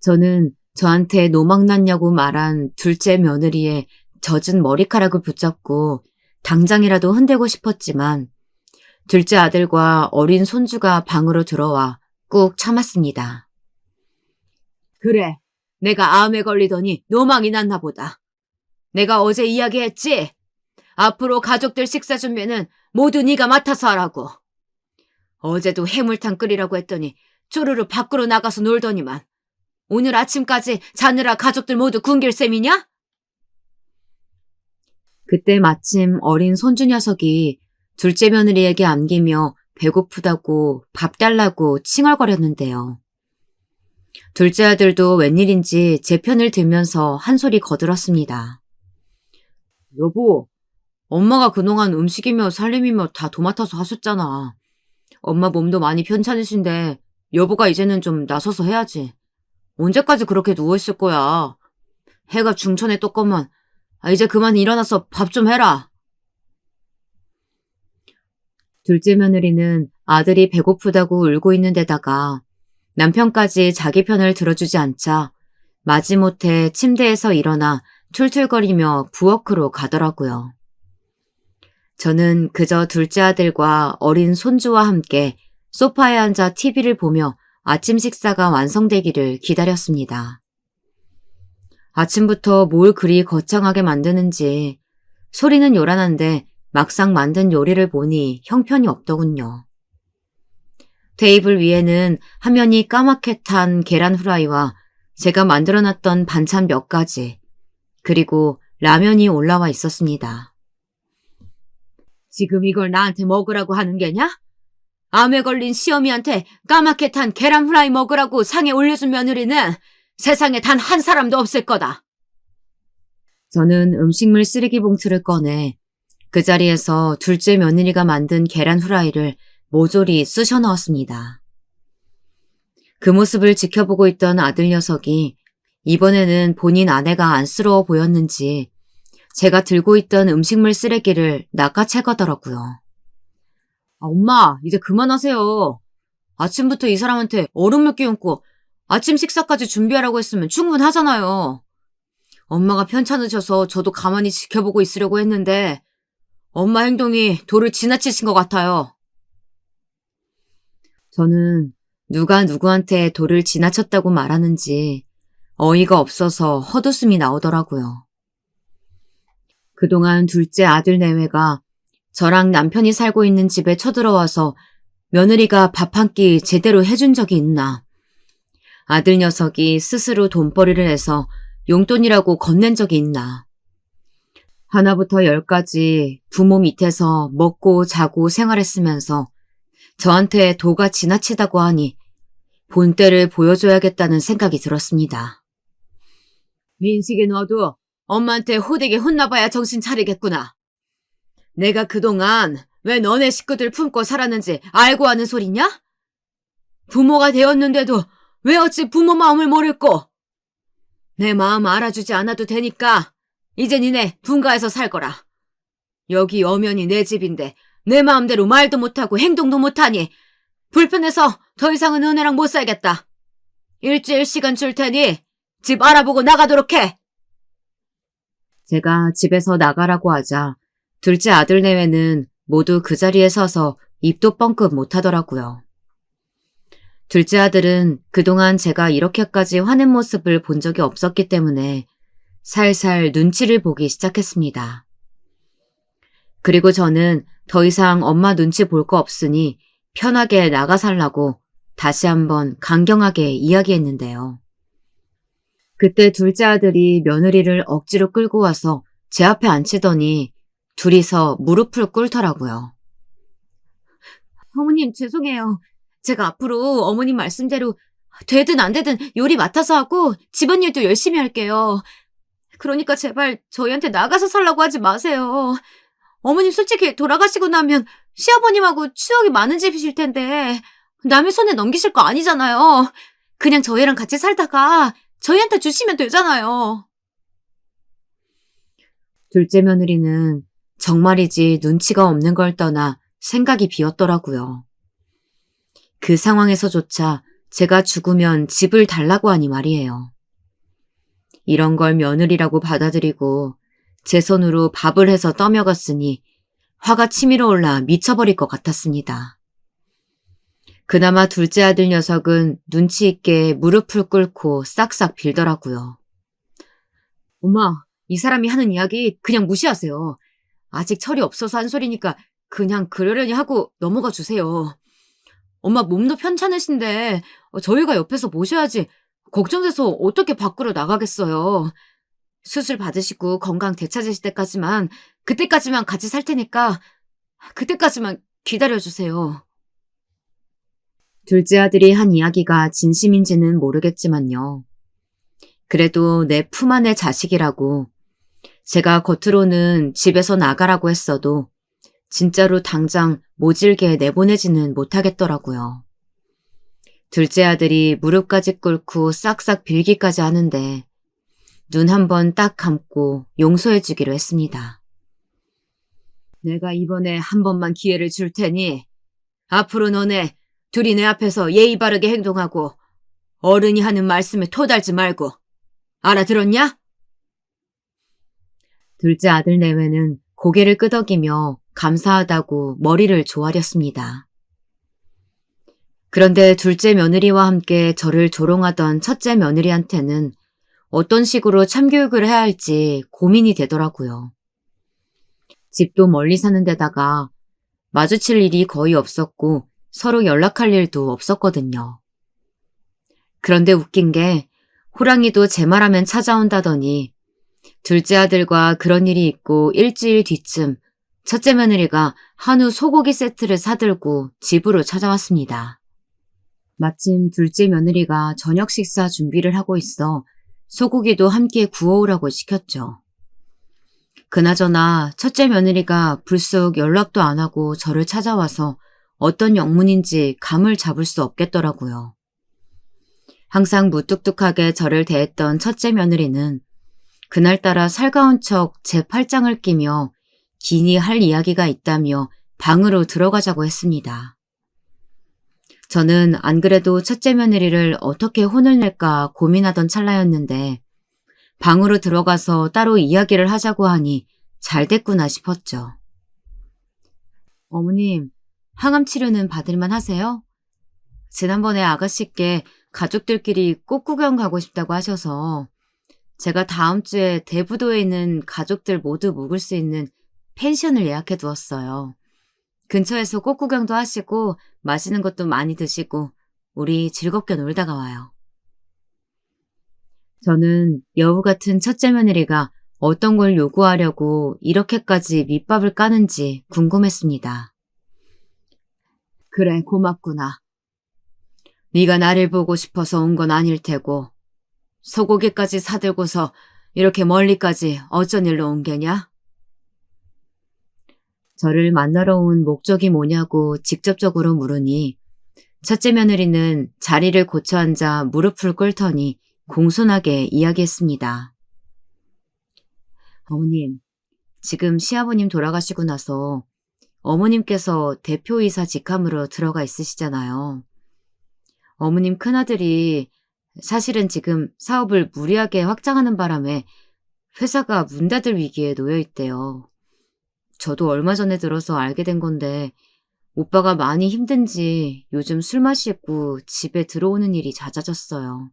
저는 저한테 노망났냐고 말한 둘째 며느리의 젖은 머리카락을 붙잡고 당장이라도 흔들고 싶었지만 둘째 아들과 어린 손주가 방으로 들어와 꾹 참았습니다. 그래, 내가 암에 걸리더니 노망이 났나 보다. 내가 어제 이야기했지? 앞으로 가족들 식사 준비는 모두 네가 맡아서 하라고. 어제도 해물탕 끓이라고 했더니 쪼르르 밖으로 나가서 놀더니만 오늘 아침까지 자느라 가족들 모두 굶길 셈이냐? 그때 마침 어린 손주 녀석이 둘째 며느리에게 안기며 배고프다고 밥 달라고 칭얼거렸는데요. 둘째 아들도 웬일인지 제 편을 들면서 한 소리 거들었습니다. 여보, 엄마가 그동안 음식이며 살림이며 다 도맡아서 하셨잖아. 엄마 몸도 많이 편찮으신데 여보가 이제는 좀 나서서 해야지. 언제까지 그렇게 누워있을 거야. 해가 중천에 떴건만. 이제 그만 일어나서 밥 좀 해라. 둘째 며느리는 아들이 배고프다고 울고 있는 데다가 남편까지 자기 편을 들어주지 않자 마지못해 침대에서 일어나 툴툴거리며 부엌으로 가더라고요. 저는 그저 둘째 아들과 어린 손주와 함께 소파에 앉아 TV를 보며 아침 식사가 완성되기를 기다렸습니다. 아침부터 뭘 그리 거창하게 만드는지 소리는 요란한데 막상 만든 요리를 보니 형편이 없더군요. 테이블 위에는 화면이 까맣게 탄 계란 후라이와 제가 만들어놨던 반찬 몇 가지, 그리고 라면이 올라와 있었습니다. 지금 이걸 나한테 먹으라고 하는 게냐? 암에 걸린 시어미한테 까맣게 탄 계란 후라이 먹으라고 상에 올려준 며느리는 세상에 단 한 사람도 없을 거다. 저는 음식물 쓰레기 봉투를 꺼내 그 자리에서 둘째 며느리가 만든 계란 후라이를 모조리 쑤셔 넣었습니다. 그 모습을 지켜보고 있던 아들 녀석이 이번에는 본인 아내가 안쓰러워 보였는지 제가 들고 있던 음식물 쓰레기를 낚아채가더라고요. 엄마, 이제 그만하세요. 아침부터 이 사람한테 얼음물 끼얹고 아침 식사까지 준비하라고 했으면 충분하잖아요. 엄마가 편찮으셔서 저도 가만히 지켜보고 있으려고 했는데 엄마 행동이 도를 지나치신 것 같아요. 저는 누가 누구한테 도를 지나쳤다고 말하는지 어이가 없어서 헛웃음이 나오더라고요. 그동안 둘째 아들 내외가 저랑 남편이 살고 있는 집에 쳐들어와서 며느리가 밥 한 끼 제대로 해준 적이 있나. 아들 녀석이 스스로 돈벌이를 해서 용돈이라고 건넨 적이 있나. 하나부터 10까지 부모 밑에서 먹고 자고 생활했으면서 저한테 도가 지나치다고 하니 본때를 보여줘야겠다는 생각이 들었습니다. 민식이 너도 엄마한테 호되게 혼나봐야 정신 차리겠구나. 내가 그동안 왜 너네 식구들 품고 살았는지 알고 하는 소리냐? 부모가 되었는데도 왜 어찌 부모 마음을 모를꼬? 내 마음 알아주지 않아도 되니까 이제 니네 분가해서 살 거라. 여기 엄연히 내 집인데 내 마음대로 말도 못하고 행동도 못하니 불편해서 더 이상은 은혜랑 못 살겠다. 일주일 시간 줄 테니 집 알아보고 나가도록 해. 제가 집에서 나가라고 하자 둘째 아들 내외는 모두 그 자리에 서서 입도 뻥끗 못하더라고요. 둘째 아들은 그동안 제가 이렇게까지 화낸 모습을 본 적이 없었기 때문에 살살 눈치를 보기 시작했습니다. 그리고 저는 더 이상 엄마 눈치 볼 거 없으니 편하게 나가 살라고 다시 한번 강경하게 이야기했는데요. 그때 둘째 아들이 며느리를 억지로 끌고 와서 제 앞에 앉히더니 둘이서 무릎을 꿇더라고요. 어머님 죄송해요. 제가 앞으로 어머님 말씀대로 되든 안 되든 요리 맡아서 하고 집안일도 열심히 할게요. 그러니까 제발 저희한테 나가서 살라고 하지 마세요. 어머님 솔직히 돌아가시고 나면 시아버님하고 추억이 많은 집이실 텐데 남의 손에 넘기실 거 아니잖아요. 그냥 저희랑 같이 살다가 저희한테 주시면 되잖아요. 둘째 며느리는 정말이지 눈치가 없는 걸 떠나 생각이 비었더라고요. 그 상황에서조차 제가 죽으면 집을 달라고 하니 말이에요. 이런 걸 며느리라고 받아들이고 제 손으로 밥을 해서 떠먹었으니 화가 치밀어 올라 미쳐버릴 것 같았습니다. 그나마 둘째 아들 녀석은 눈치 있게 무릎을 꿇고 싹싹 빌더라고요. 엄마, 이 사람이 하는 이야기 그냥 무시하세요. 아직 철이 없어서 한 소리니까 그냥 그러려니 하고 넘어가 주세요. 엄마 몸도 편찮으신데 저희가 옆에서 모셔야지 걱정돼서 어떻게 밖으로 나가겠어요. 수술 받으시고 건강 되찾으실 때까지만 그때까지만 같이 살 테니까 그때까지만 기다려주세요. 둘째 아들이 한 이야기가 진심인지는 모르겠지만요. 그래도 내 품 안의 자식이라고 제가 겉으로는 집에서 나가라고 했어도 진짜로 당장 모질게 내보내지는 못하겠더라고요. 둘째 아들이 무릎까지 꿇고 싹싹 빌기까지 하는데 눈 한 번 딱 감고 용서해 주기로 했습니다. 내가 이번에 한 번만 기회를 줄 테니 앞으로 너네 둘이 내 앞에서 예의 바르게 행동하고 어른이 하는 말씀에 토달지 말고 알아들었냐? 둘째 아들 내외는 고개를 끄덕이며 감사하다고 머리를 조아렸습니다. 그런데 둘째 며느리와 함께 저를 조롱하던 첫째 며느리한테는 어떤 식으로 참교육을 해야 할지 고민이 되더라고요. 집도 멀리 사는 데다가 마주칠 일이 거의 없었고 서로 연락할 일도 없었거든요. 그런데 웃긴 게 호랑이도 제 말하면 찾아온다더니 둘째 아들과 그런 일이 있고 일주일 뒤쯤 첫째 며느리가 한우 소고기 세트를 사들고 집으로 찾아왔습니다. 마침 둘째 며느리가 저녁 식사 준비를 하고 있어 소고기도 함께 구워오라고 시켰죠. 그나저나 첫째 며느리가 불쑥 연락도 안 하고 저를 찾아와서 어떤 영문인지 감을 잡을 수 없겠더라고요. 항상 무뚝뚝하게 저를 대했던 첫째 며느리는 그날따라 살가운 척 제 팔짱을 끼며 기니 할 이야기가 있다며 방으로 들어가자고 했습니다. 저는 안 그래도 첫째 며느리를 어떻게 혼을 낼까 고민하던 찰나였는데 방으로 들어가서 따로 이야기를 하자고 하니 잘 됐구나 싶었죠. 어머님, 항암 치료는 받을만 하세요? 지난번에 아가씨께 가족들끼리 꽃구경 가고 싶다고 하셔서 제가 다음 주에 대부도에 있는 가족들 모두 묵을 수 있는 펜션을 예약해 두었어요. 근처에서 꽃구경도 하시고 맛있는 것도 많이 드시고 우리 즐겁게 놀다가 와요. 저는 여우 같은 첫째 며느리가 어떤 걸 요구하려고 이렇게까지 밑밥을 까는지 궁금했습니다. 그래, 고맙구나. 네가 나를 보고 싶어서 온 건 아닐 테고 소고기까지 사들고서 이렇게 멀리까지 어쩐 일로 온 게냐? 저를 만나러 온 목적이 뭐냐고 직접적으로 물으니 첫째 며느리는 자리를 고쳐 앉아 무릎을 꿇더니 공손하게 이야기했습니다. 어머님, 지금 시아버님 돌아가시고 나서 어머님께서 대표이사 직함으로 들어가 있으시잖아요. 어머님 큰아들이 사실은 지금 사업을 무리하게 확장하는 바람에 회사가 문 닫을 위기에 놓여 있대요. 저도 얼마 전에 들어서 알게 된 건데 오빠가 많이 힘든지 요즘 술 마시고 집에 들어오는 일이 잦아졌어요.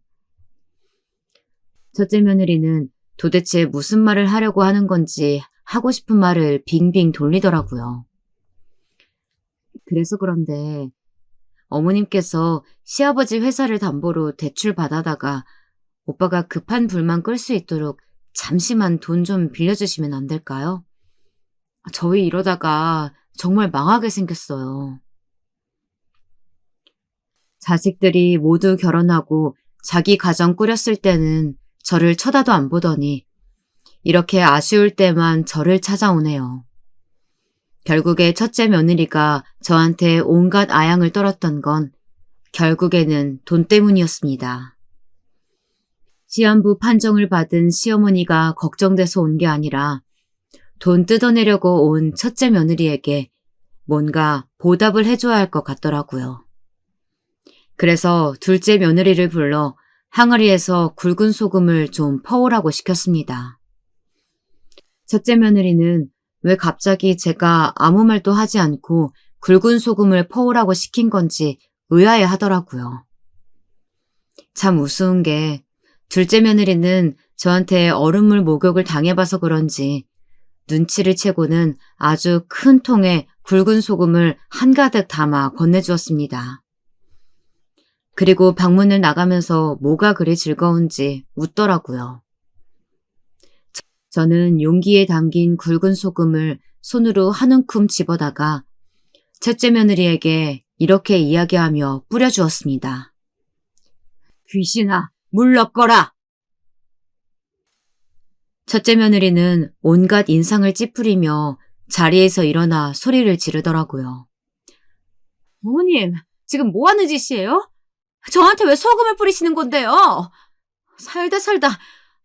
첫째 며느리는 도대체 무슨 말을 하려고 하는 건지 하고 싶은 말을 빙빙 돌리더라고요. 그래서 그런데 어머님께서 시아버지 회사를 담보로 대출 받아다가 오빠가 급한 불만 끌 수 있도록 잠시만 돈 좀 빌려주시면 안 될까요? 저희 이러다가 정말 망하게 생겼어요. 자식들이 모두 결혼하고 자기 가정 꾸렸을 때는 저를 쳐다도 안 보더니 이렇게 아쉬울 때만 저를 찾아오네요. 결국에 첫째 며느리가 저한테 온갖 아양을 떨었던 건 결국에는 돈 때문이었습니다. 시한부 판정을 받은 시어머니가 걱정돼서 온 게 아니라 돈 뜯어내려고 온 첫째 며느리에게 뭔가 보답을 해줘야 할 것 같더라고요. 그래서 둘째 며느리를 불러 항아리에서 굵은 소금을 좀 퍼오라고 시켰습니다. 첫째 며느리는 왜 갑자기 제가 아무 말도 하지 않고 굵은 소금을 퍼오라고 시킨 건지 의아해 하더라고요. 참 우스운 게 둘째 며느리는 저한테 얼음물 목욕을 당해봐서 그런지 눈치를 채고는 아주 큰 통에 굵은 소금을 한가득 담아 건네주었습니다. 그리고 방문을 나가면서 뭐가 그리 즐거운지 웃더라고요. 저는 용기에 담긴 굵은 소금을 손으로 한 움큼 집어다가 첫째 며느리에게 이렇게 이야기하며 뿌려주었습니다. 귀신아, 물러거라! 첫째 며느리는 온갖 인상을 찌푸리며 자리에서 일어나 소리를 지르더라고요. 어머님, 지금 뭐 하는 짓이에요? 저한테 왜 소금을 뿌리시는 건데요? 살다 살다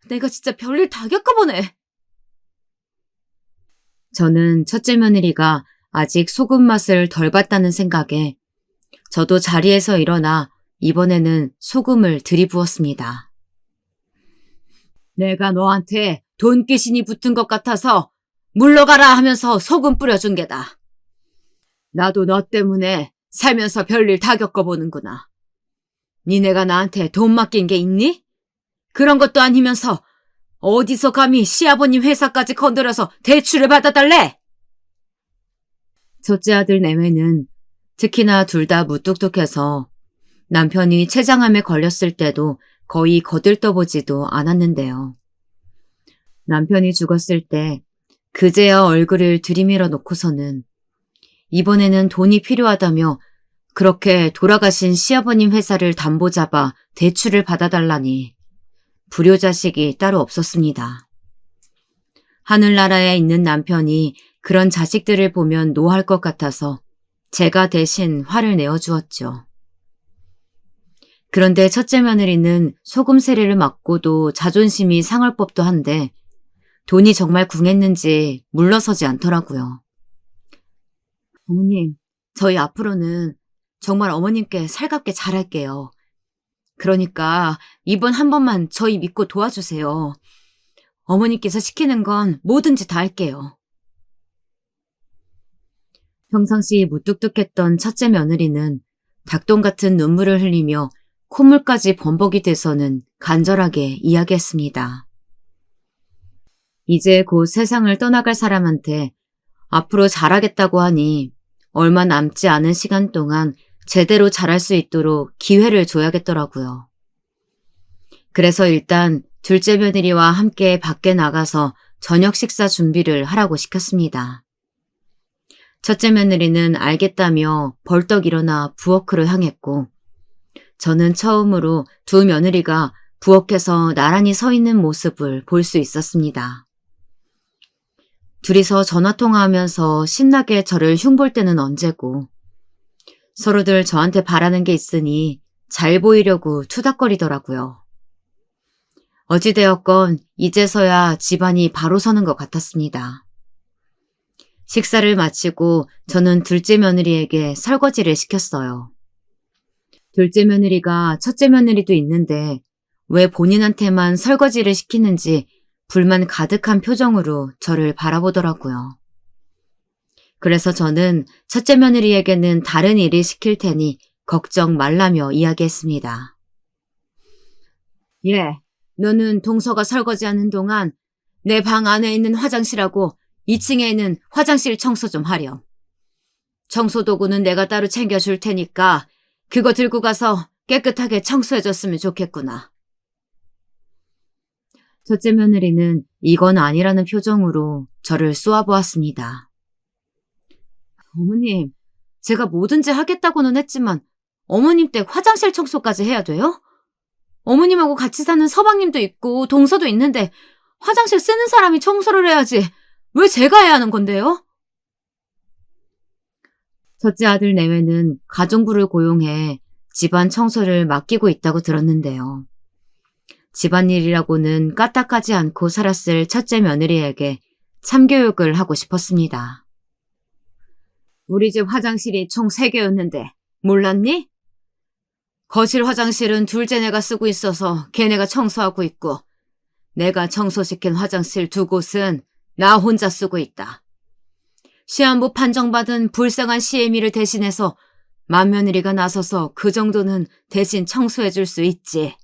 내가 진짜 별일 다 겪어보네. 저는 첫째 며느리가 아직 소금 맛을 덜 봤다는 생각에 저도 자리에서 일어나 이번에는 소금을 들이부었습니다. 내가 너한테 돈귀신이 붙은 것 같아서 물러가라 하면서 소금 뿌려준 게다. 나도 너 때문에 살면서 별일 다 겪어보는구나. 니네가 나한테 돈 맡긴 게 있니? 그런 것도 아니면서 어디서 감히 시아버님 회사까지 건드려서 대출을 받아달래? 첫째 아들 내외는 특히나 둘 다 무뚝뚝해서 남편이 췌장암에 걸렸을 때도 거의 거들떠보지도 않았는데요. 남편이 죽었을 때 그제야 얼굴을 들이밀어 놓고서는 이번에는 돈이 필요하다며 그렇게 돌아가신 시아버님 회사를 담보 잡아 대출을 받아달라니 불효자식이 따로 없었습니다. 하늘나라에 있는 남편이 그런 자식들을 보면 노할 것 같아서 제가 대신 화를 내어주었죠. 그런데 첫째 며느리는 소금 세례를 맞고도 자존심이 상할 법도 한데 돈이 정말 궁했는지 물러서지 않더라고요. 어머님, 저희 앞으로는 정말 어머님께 살갑게 잘할게요. 그러니까 이번 한 번만 저희 믿고 도와주세요. 어머니께서 시키는 건 뭐든지 다 할게요. 평상시 무뚝뚝했던 첫째 며느리는 닭똥 같은 눈물을 흘리며 콧물까지 범벅이 돼서는 간절하게 이야기했습니다. 이제 곧 세상을 떠나갈 사람한테 앞으로 잘하겠다고 하니 얼마 남지 않은 시간 동안 제대로 잘할 수 있도록 기회를 줘야겠더라고요. 그래서 일단 둘째 며느리와 함께 밖에 나가서 저녁 식사 준비를 하라고 시켰습니다. 첫째 며느리는 알겠다며 벌떡 일어나 부엌으로 향했고 저는 처음으로 두 며느리가 부엌에서 나란히 서 있는 모습을 볼 수 있었습니다. 둘이서 전화통화하면서 신나게 저를 흉볼 때는 언제고 서로들 저한테 바라는 게 있으니 잘 보이려고 투닥거리더라고요. 어찌되었건 이제서야 집안이 바로 서는 것 같았습니다. 식사를 마치고 저는 둘째 며느리에게 설거지를 시켰어요. 둘째 며느리가 첫째 며느리도 있는데 왜 본인한테만 설거지를 시키는지 불만 가득한 표정으로 저를 바라보더라고요. 그래서 저는 첫째 며느리에게는 다른 일을 시킬 테니 걱정 말라며 이야기했습니다. 예, 너는 동서가 설거지하는 동안 내 방 안에 있는 화장실하고 2층에 있는 화장실 청소 좀 하렴. 청소도구는 내가 따로 챙겨줄 테니까 그거 들고 가서 깨끗하게 청소해줬으면 좋겠구나. 첫째 며느리는 이건 아니라는 표정으로 저를 쏘아보았습니다. 어머님, 제가 뭐든지 하겠다고는 했지만 어머님 댁 화장실 청소까지 해야 돼요? 어머님하고 같이 사는 서방님도 있고 동서도 있는데 화장실 쓰는 사람이 청소를 해야지 왜 제가 해야 하는 건데요? 첫째 아들 내외는 가정부를 고용해 집안 청소를 맡기고 있다고 들었는데요. 집안일이라고는 까딱하지 않고 살았을 첫째 며느리에게 참교육을 하고 싶었습니다. 우리 집 화장실이 총 3개였는데 몰랐니? 거실 화장실은 둘째네가 쓰고 있어서 걔네가 청소하고 있고 내가 청소시킨 화장실 2곳은 나 혼자 쓰고 있다. 시한부 판정받은 불쌍한 시애미를 대신해서 맏며느리가 나서서 그 정도는 대신 청소해줄 수 있지.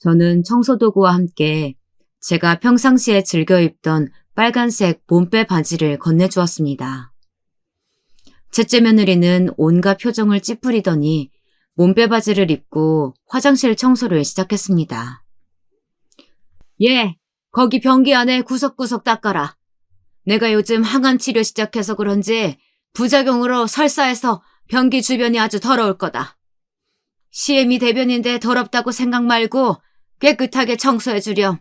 저는 청소도구와 함께 제가 평상시에 즐겨 입던 빨간색 몸빼 바지를 건네주었습니다. 셋째 며느리는 온갖 표정을 찌푸리더니 몸빼 바지를 입고 화장실 청소를 시작했습니다. 예, 거기 변기 안에 구석구석 닦아라. 내가 요즘 항암 치료 시작해서 그런지 부작용으로 설사해서 변기 주변이 아주 더러울 거다. 시애미 대변인데 더럽다고 생각 말고 깨끗하게 청소해 주렴.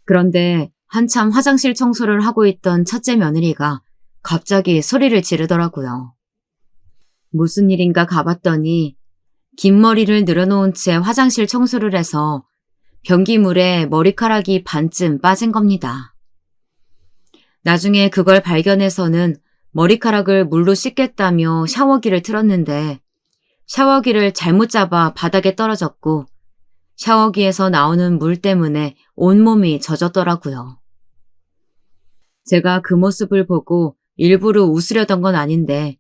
그런데 한참 화장실 청소를 하고 있던 첫째 며느리가 갑자기 소리를 지르더라고요. 무슨 일인가 가봤더니 긴 머리를 늘어놓은 채 화장실 청소를 해서 변기물에 머리카락이 반쯤 빠진 겁니다. 나중에 그걸 발견해서는 머리카락을 물로 씻겠다며 샤워기를 틀었는데 샤워기를 잘못 잡아 바닥에 떨어졌고 샤워기에서 나오는 물 때문에 온몸이 젖었더라고요. 제가 그 모습을 보고 일부러 웃으려던 건 아닌데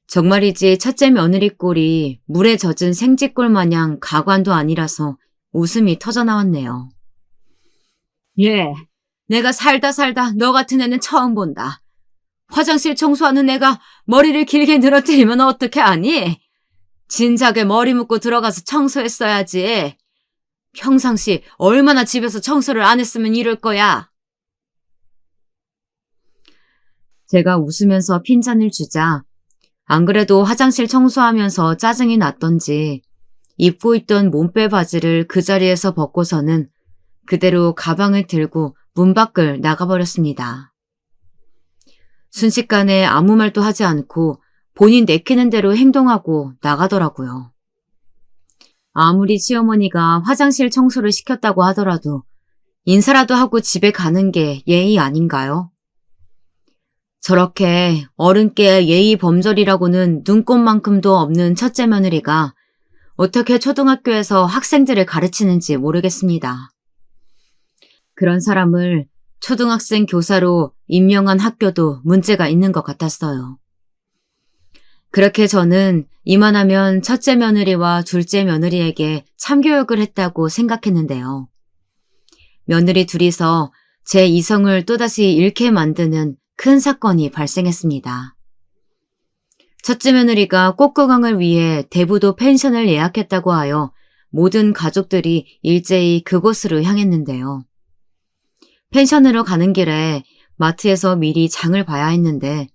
정말이지 첫째 며느리 꼴이 물에 젖은 생쥐꼴 마냥 가관도 아니라서 웃음이 터져나왔네요. 예, 내가 살다 너 같은 애는 처음 본다. 화장실 청소하는 애가 머리를 길게 늘어뜨리면 어떻게 하니? 진작에 머리 묶고 들어가서 청소했어야지. 평상시 얼마나 집에서 청소를 안 했으면 이럴 거야. 제가 웃으면서 핀잔을 주자 안 그래도 화장실 청소하면서 짜증이 났던지 입고 있던 몸빼 바지를 그 자리에서 벗고서는 그대로 가방을 들고 문 밖을 나가버렸습니다. 순식간에 아무 말도 하지 않고 본인 내키는 대로 행동하고 나가더라고요. 아무리 시어머니가 화장실 청소를 시켰다고 하더라도 인사라도 하고 집에 가는 게 예의 아닌가요? 저렇게 어른께 예의 범절이라고는 눈꼽만큼도 없는 첫째 며느리가 어떻게 초등학교에서 학생들을 가르치는지 모르겠습니다. 그런 사람을 초등학생 교사로 임명한 학교도 문제가 있는 것 같았어요. 그렇게 저는 이만하면 첫째 며느리와 둘째 며느리에게 참교육을 했다고 생각했는데요. 며느리 둘이서 제 이성을 또다시 잃게 만드는 큰 사건이 발생했습니다. 첫째 며느리가 꽃구강을 위해 대부도 펜션을 예약했다고 하여 모든 가족들이 일제히 그곳으로 향했는데요. 펜션으로 가는 길에 마트에서 미리 장을 봐야 했는데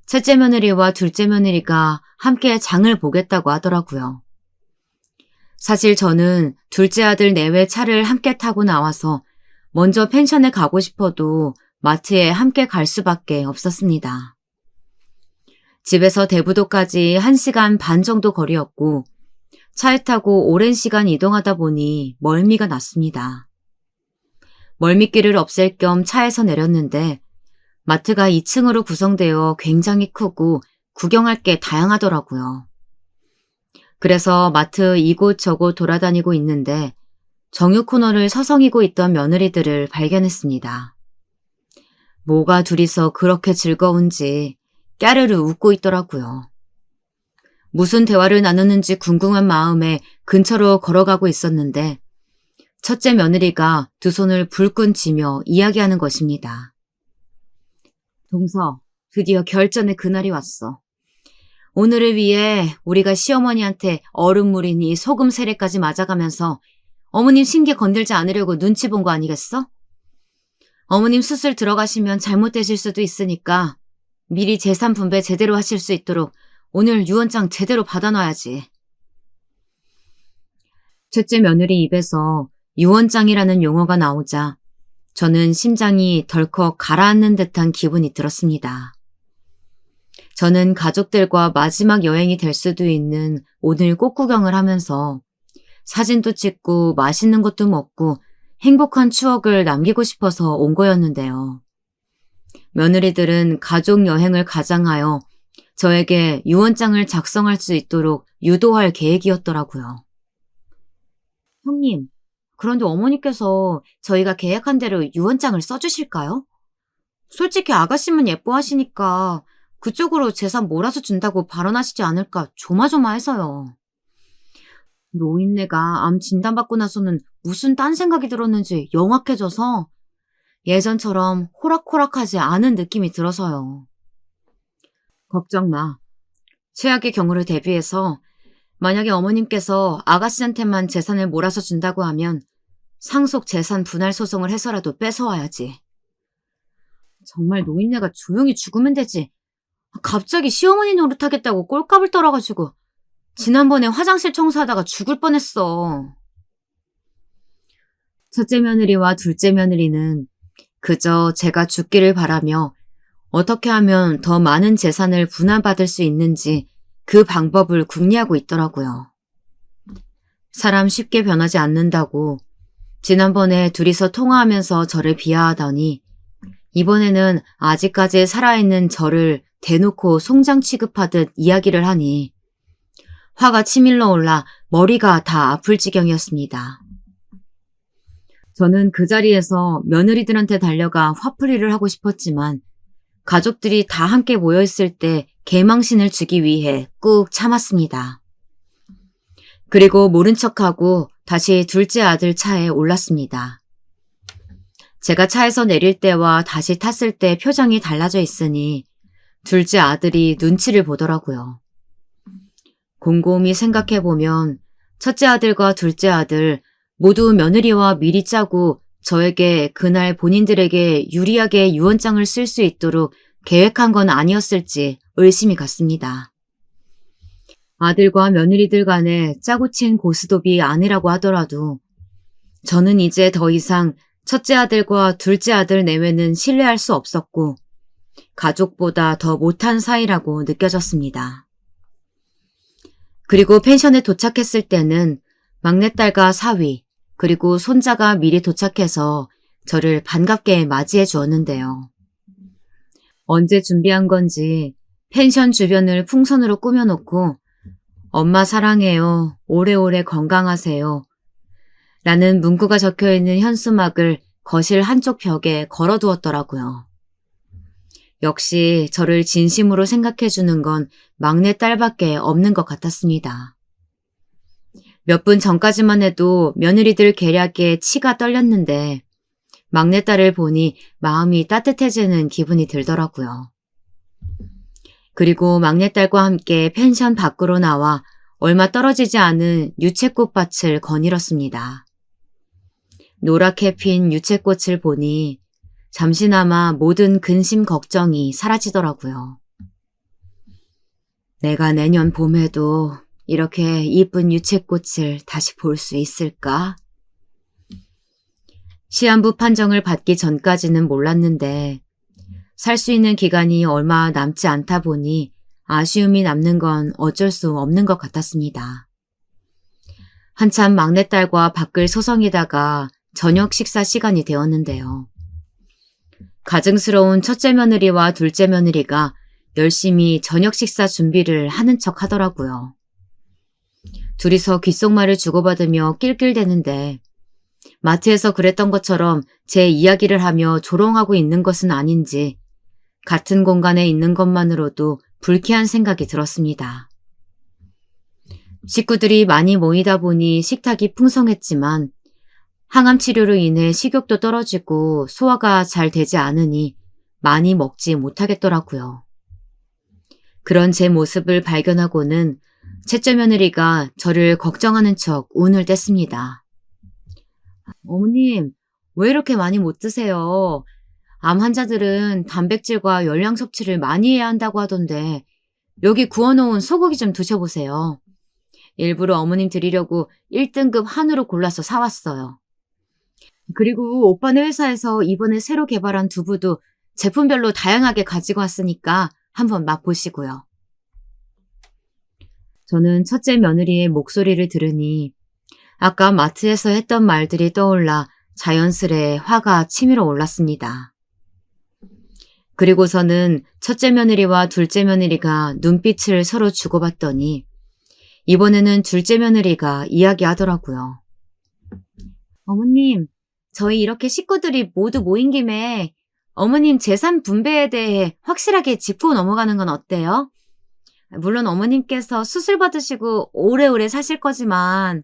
첫째 며느리와 둘째 며느리가 함께 장을 보겠다고 하더라고요. 사실 저는 둘째 아들 내외 차를 함께 타고 나와서 먼저 펜션에 가고 싶어도 마트에 함께 갈 수밖에 없었습니다. 집에서 대부도까지 1시간 반 정도 거리였고 차에 타고 오랜 시간 이동하다 보니 멀미가 났습니다. 멀미기를 없앨 겸 차에서 내렸는데 마트가 2층으로 구성되어 굉장히 크고 구경할 게 다양하더라고요. 그래서 마트 이곳저곳 돌아다니고 있는데 정육 코너를 서성이고 있던 며느리들을 발견했습니다. 뭐가 둘이서 그렇게 즐거운지 까르르 웃고 있더라고요. 무슨 대화를 나누는지 궁금한 마음에 근처로 걸어가고 있었는데 첫째 며느리가 두 손을 불끈 쥐며 이야기하는 것입니다. 동서, 드디어 결전의 그날이 왔어. 오늘을 위해 우리가 시어머니한테 얼음물이니 소금 세례까지 맞아가면서 어머님 신기 건들지 않으려고 눈치 본 거 아니겠어? 어머님 수술 들어가시면 잘못되실 수도 있으니까 미리 재산 분배 제대로 하실 수 있도록 오늘 유언장 제대로 받아놔야지. 첫째 며느리 입에서 유언장이라는 용어가 나오자 저는 심장이 덜컥 가라앉는 듯한 기분이 들었습니다. 저는 가족들과 마지막 여행이 될 수도 있는 오늘 꽃구경을 하면서 사진도 찍고 맛있는 것도 먹고 행복한 추억을 남기고 싶어서 온 거였는데요. 며느리들은 가족 여행을 가장하여 저에게 유언장을 작성할 수 있도록 유도할 계획이었더라고요. 형님, 그런데 어머니께서 저희가 계획한 대로 유언장을 써주실까요? 솔직히 아가씨만 예뻐하시니까 그쪽으로 재산 몰아서 준다고 발언하시지 않을까 조마조마해서요. 노인네가 암 진단받고 나서는 무슨 딴 생각이 들었는지 영악해져서 예전처럼 호락호락하지 않은 느낌이 들어서요. 걱정 마. 최악의 경우를 대비해서 만약에 어머님께서 아가씨한테만 재산을 몰아서 준다고 하면 상속 재산 분할 소송을 해서라도 뺏어와야지. 정말 노인네가 조용히 죽으면 되지. 갑자기 시어머니 노릇하겠다고 꼴값을 떨어가지고 지난번에 화장실 청소하다가 죽을 뻔했어. 첫째 며느리와 둘째 며느리는 그저 제가 죽기를 바라며 어떻게 하면 더 많은 재산을 분할받을 수 있는지 그 방법을 궁리하고 있더라고요. 사람 쉽게 변하지 않는다고 지난번에 둘이서 통화하면서 저를 비하하더니 이번에는 아직까지 살아있는 저를 대놓고 송장 취급하듯 이야기를 하니 화가 치밀러 올라 머리가 다 아플 지경이었습니다. 저는 그 자리에서 며느리들한테 달려가 화풀이를 하고 싶었지만 가족들이 다 함께 모여있을 때 개망신을 주기 위해 꾹 참았습니다. 그리고 모른 척하고 다시 둘째 아들 차에 올랐습니다. 제가 차에서 내릴 때와 다시 탔을 때 표정이 달라져 있으니 둘째 아들이 눈치를 보더라고요. 곰곰이 생각해보면 첫째 아들과 둘째 아들 모두 며느리와 미리 짜고 저에게 그날 본인들에게 유리하게 유언장을 쓸 수 있도록 계획한 건 아니었을지 의심이 갔습니다. 아들과 며느리들 간에 짜고 친 고스톱이 아니라고 하더라도 저는 이제 더 이상 첫째 아들과 둘째 아들 내외는 신뢰할 수 없었고 가족보다 더 못한 사이라고 느껴졌습니다. 그리고 펜션에 도착했을 때는 막내딸과 사위 그리고 손자가 미리 도착해서 저를 반갑게 맞이해 주었는데요. 언제 준비한 건지 펜션 주변을 풍선으로 꾸며놓고 엄마 사랑해요. 오래오래 건강하세요. 라는 문구가 적혀있는 현수막을 거실 한쪽 벽에 걸어두었더라고요. 역시 저를 진심으로 생각해주는 건 막내딸밖에 없는 것 같았습니다. 몇 분 전까지만 해도 며느리들 계략에 치가 떨렸는데 막내딸을 보니 마음이 따뜻해지는 기분이 들더라고요. 그리고 막내딸과 함께 펜션 밖으로 나와 얼마 떨어지지 않은 유채꽃밭을 거닐었습니다. 노랗게 핀 유채꽃을 보니 잠시나마 모든 근심 걱정이 사라지더라고요. 내가 내년 봄에도 이렇게 이쁜 유채꽃을 다시 볼 수 있을까? 시한부 판정을 받기 전까지는 몰랐는데 살 수 있는 기간이 얼마 남지 않다 보니 아쉬움이 남는 건 어쩔 수 없는 것 같았습니다. 한참 막내딸과 밖을 소성이다가 저녁 식사 시간이 되었는데요. 가증스러운 첫째 며느리와 둘째 며느리가 열심히 저녁 식사 준비를 하는 척 하더라고요. 둘이서 귓속말을 주고받으며 낄낄대는데 마트에서 그랬던 것처럼 제 이야기를 하며 조롱하고 있는 것은 아닌지 같은 공간에 있는 것만으로도 불쾌한 생각이 들었습니다. 식구들이 많이 모이다 보니 식탁이 풍성했지만 항암 치료로 인해 식욕도 떨어지고 소화가 잘 되지 않으니 많이 먹지 못하겠더라고요. 그런 제 모습을 발견하고는 셋째 며느리가 저를 걱정하는 척 운을 뗐습니다. 어머님, 왜 이렇게 많이 못 드세요? 암 환자들은 단백질과 열량 섭취를 많이 해야 한다고 하던데 여기 구워놓은 소고기 좀 드셔보세요. 일부러 어머님 드리려고 1등급 한우로 골라서 사왔어요. 그리고 오빠네 회사에서 이번에 새로 개발한 두부도 제품별로 다양하게 가지고 왔으니까 한번 맛보시고요. 저는 첫째 며느리의 목소리를 들으니 아까 마트에서 했던 말들이 떠올라 자연스레 화가 치밀어 올랐습니다. 그리고서는 첫째 며느리와 둘째 며느리가 눈빛을 서로 주고받더니 이번에는 둘째 며느리가 이야기하더라고요. 어머님, 저희 이렇게 식구들이 모두 모인 김에 어머님 재산 분배에 대해 확실하게 짚고 넘어가는 건 어때요? 물론 어머님께서 수술 받으시고 오래오래 사실 거지만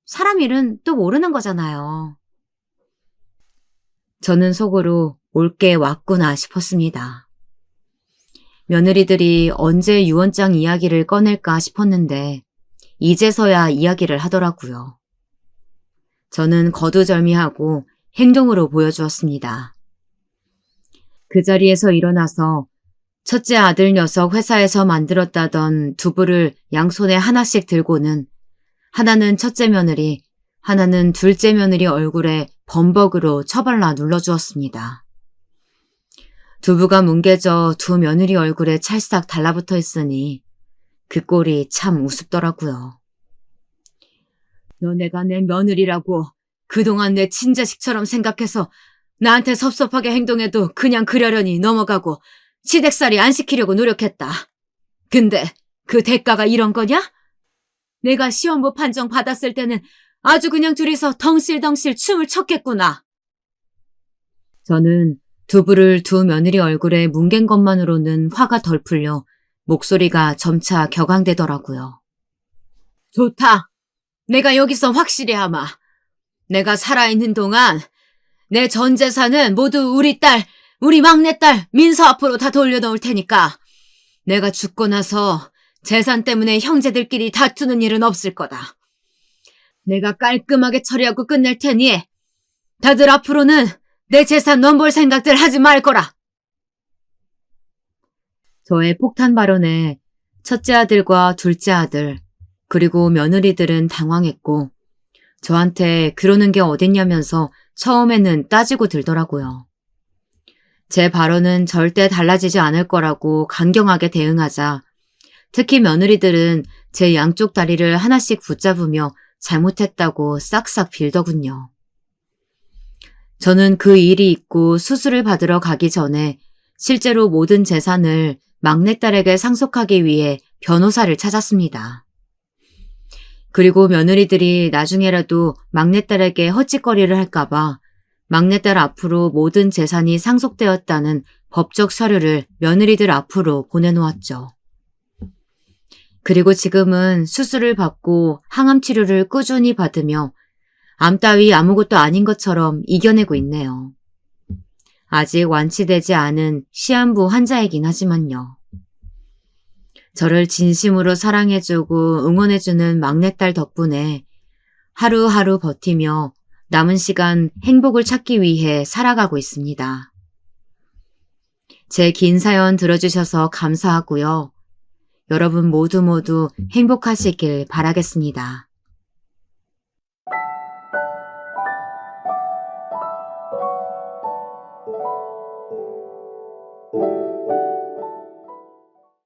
사람 일은 또 모르는 거잖아요. 저는 속으로 올 게 왔구나 싶었습니다. 며느리들이 언제 유언장 이야기를 꺼낼까 싶었는데 이제서야 이야기를 하더라고요. 저는 거두절미하고 행동으로 보여주었습니다. 그 자리에서 일어나서 첫째 아들 녀석 회사에서 만들었다던 두부를 양손에 하나씩 들고는 하나는 첫째 며느리, 하나는 둘째 며느리 얼굴에 범벅으로 처발라 눌러주었습니다. 두부가 뭉개져 두 며느리 얼굴에 찰싹 달라붙어 있으니 그 꼴이 참 우습더라고요. 너네가 내 며느리라고 그동안 내 친자식처럼 생각해서 나한테 섭섭하게 행동해도 그냥 그러려니 넘어가고 시댁살이 안 시키려고 노력했다. 근데 그 대가가 이런 거냐? 내가 시험부 판정 받았을 때는 아주 그냥 둘이서 덩실덩실 춤을 췄겠구나. 저는 두부를 두 며느리 얼굴에 뭉갠 것만으로는 화가 덜 풀려 목소리가 점차 격앙되더라고요. 좋다. 내가 여기서 확실히 하마. 내가 살아있는 동안 내 전 재산은 모두 우리 딸, 우리 막내딸 민서 앞으로 다 돌려놓을 테니까 내가 죽고 나서 재산 때문에 형제들끼리 다투는 일은 없을 거다. 내가 깔끔하게 처리하고 끝낼 테니 다들 앞으로는 내 재산 넘볼 생각들 하지 말 거라. 저의 폭탄 발언에 첫째 아들과 둘째 아들 그리고 며느리들은 당황했고 저한테 그러는 게 어딨냐면서 처음에는 따지고 들더라고요. 제 발언은 절대 달라지지 않을 거라고 강경하게 대응하자 특히 며느리들은 제 양쪽 다리를 하나씩 붙잡으며 잘못했다고 싹싹 빌더군요. 저는 그 일이 있고 수술을 받으러 가기 전에 실제로 모든 재산을 막내딸에게 상속하기 위해 변호사를 찾았습니다. 그리고 며느리들이 나중에라도 막내딸에게 헛짓거리를 할까봐 막내딸 앞으로 모든 재산이 상속되었다는 법적 서류를 며느리들 앞으로 보내놓았죠. 그리고 지금은 수술을 받고 항암 치료를 꾸준히 받으며 암 따위 아무것도 아닌 것처럼 이겨내고 있네요. 아직 완치되지 않은 시한부 환자이긴 하지만요. 저를 진심으로 사랑해주고 응원해주는 막내딸 덕분에 하루하루 버티며 남은 시간 행복을 찾기 위해 살아가고 있습니다. 제 긴 사연 들어주셔서 감사하고요. 여러분 모두 행복하시길 바라겠습니다.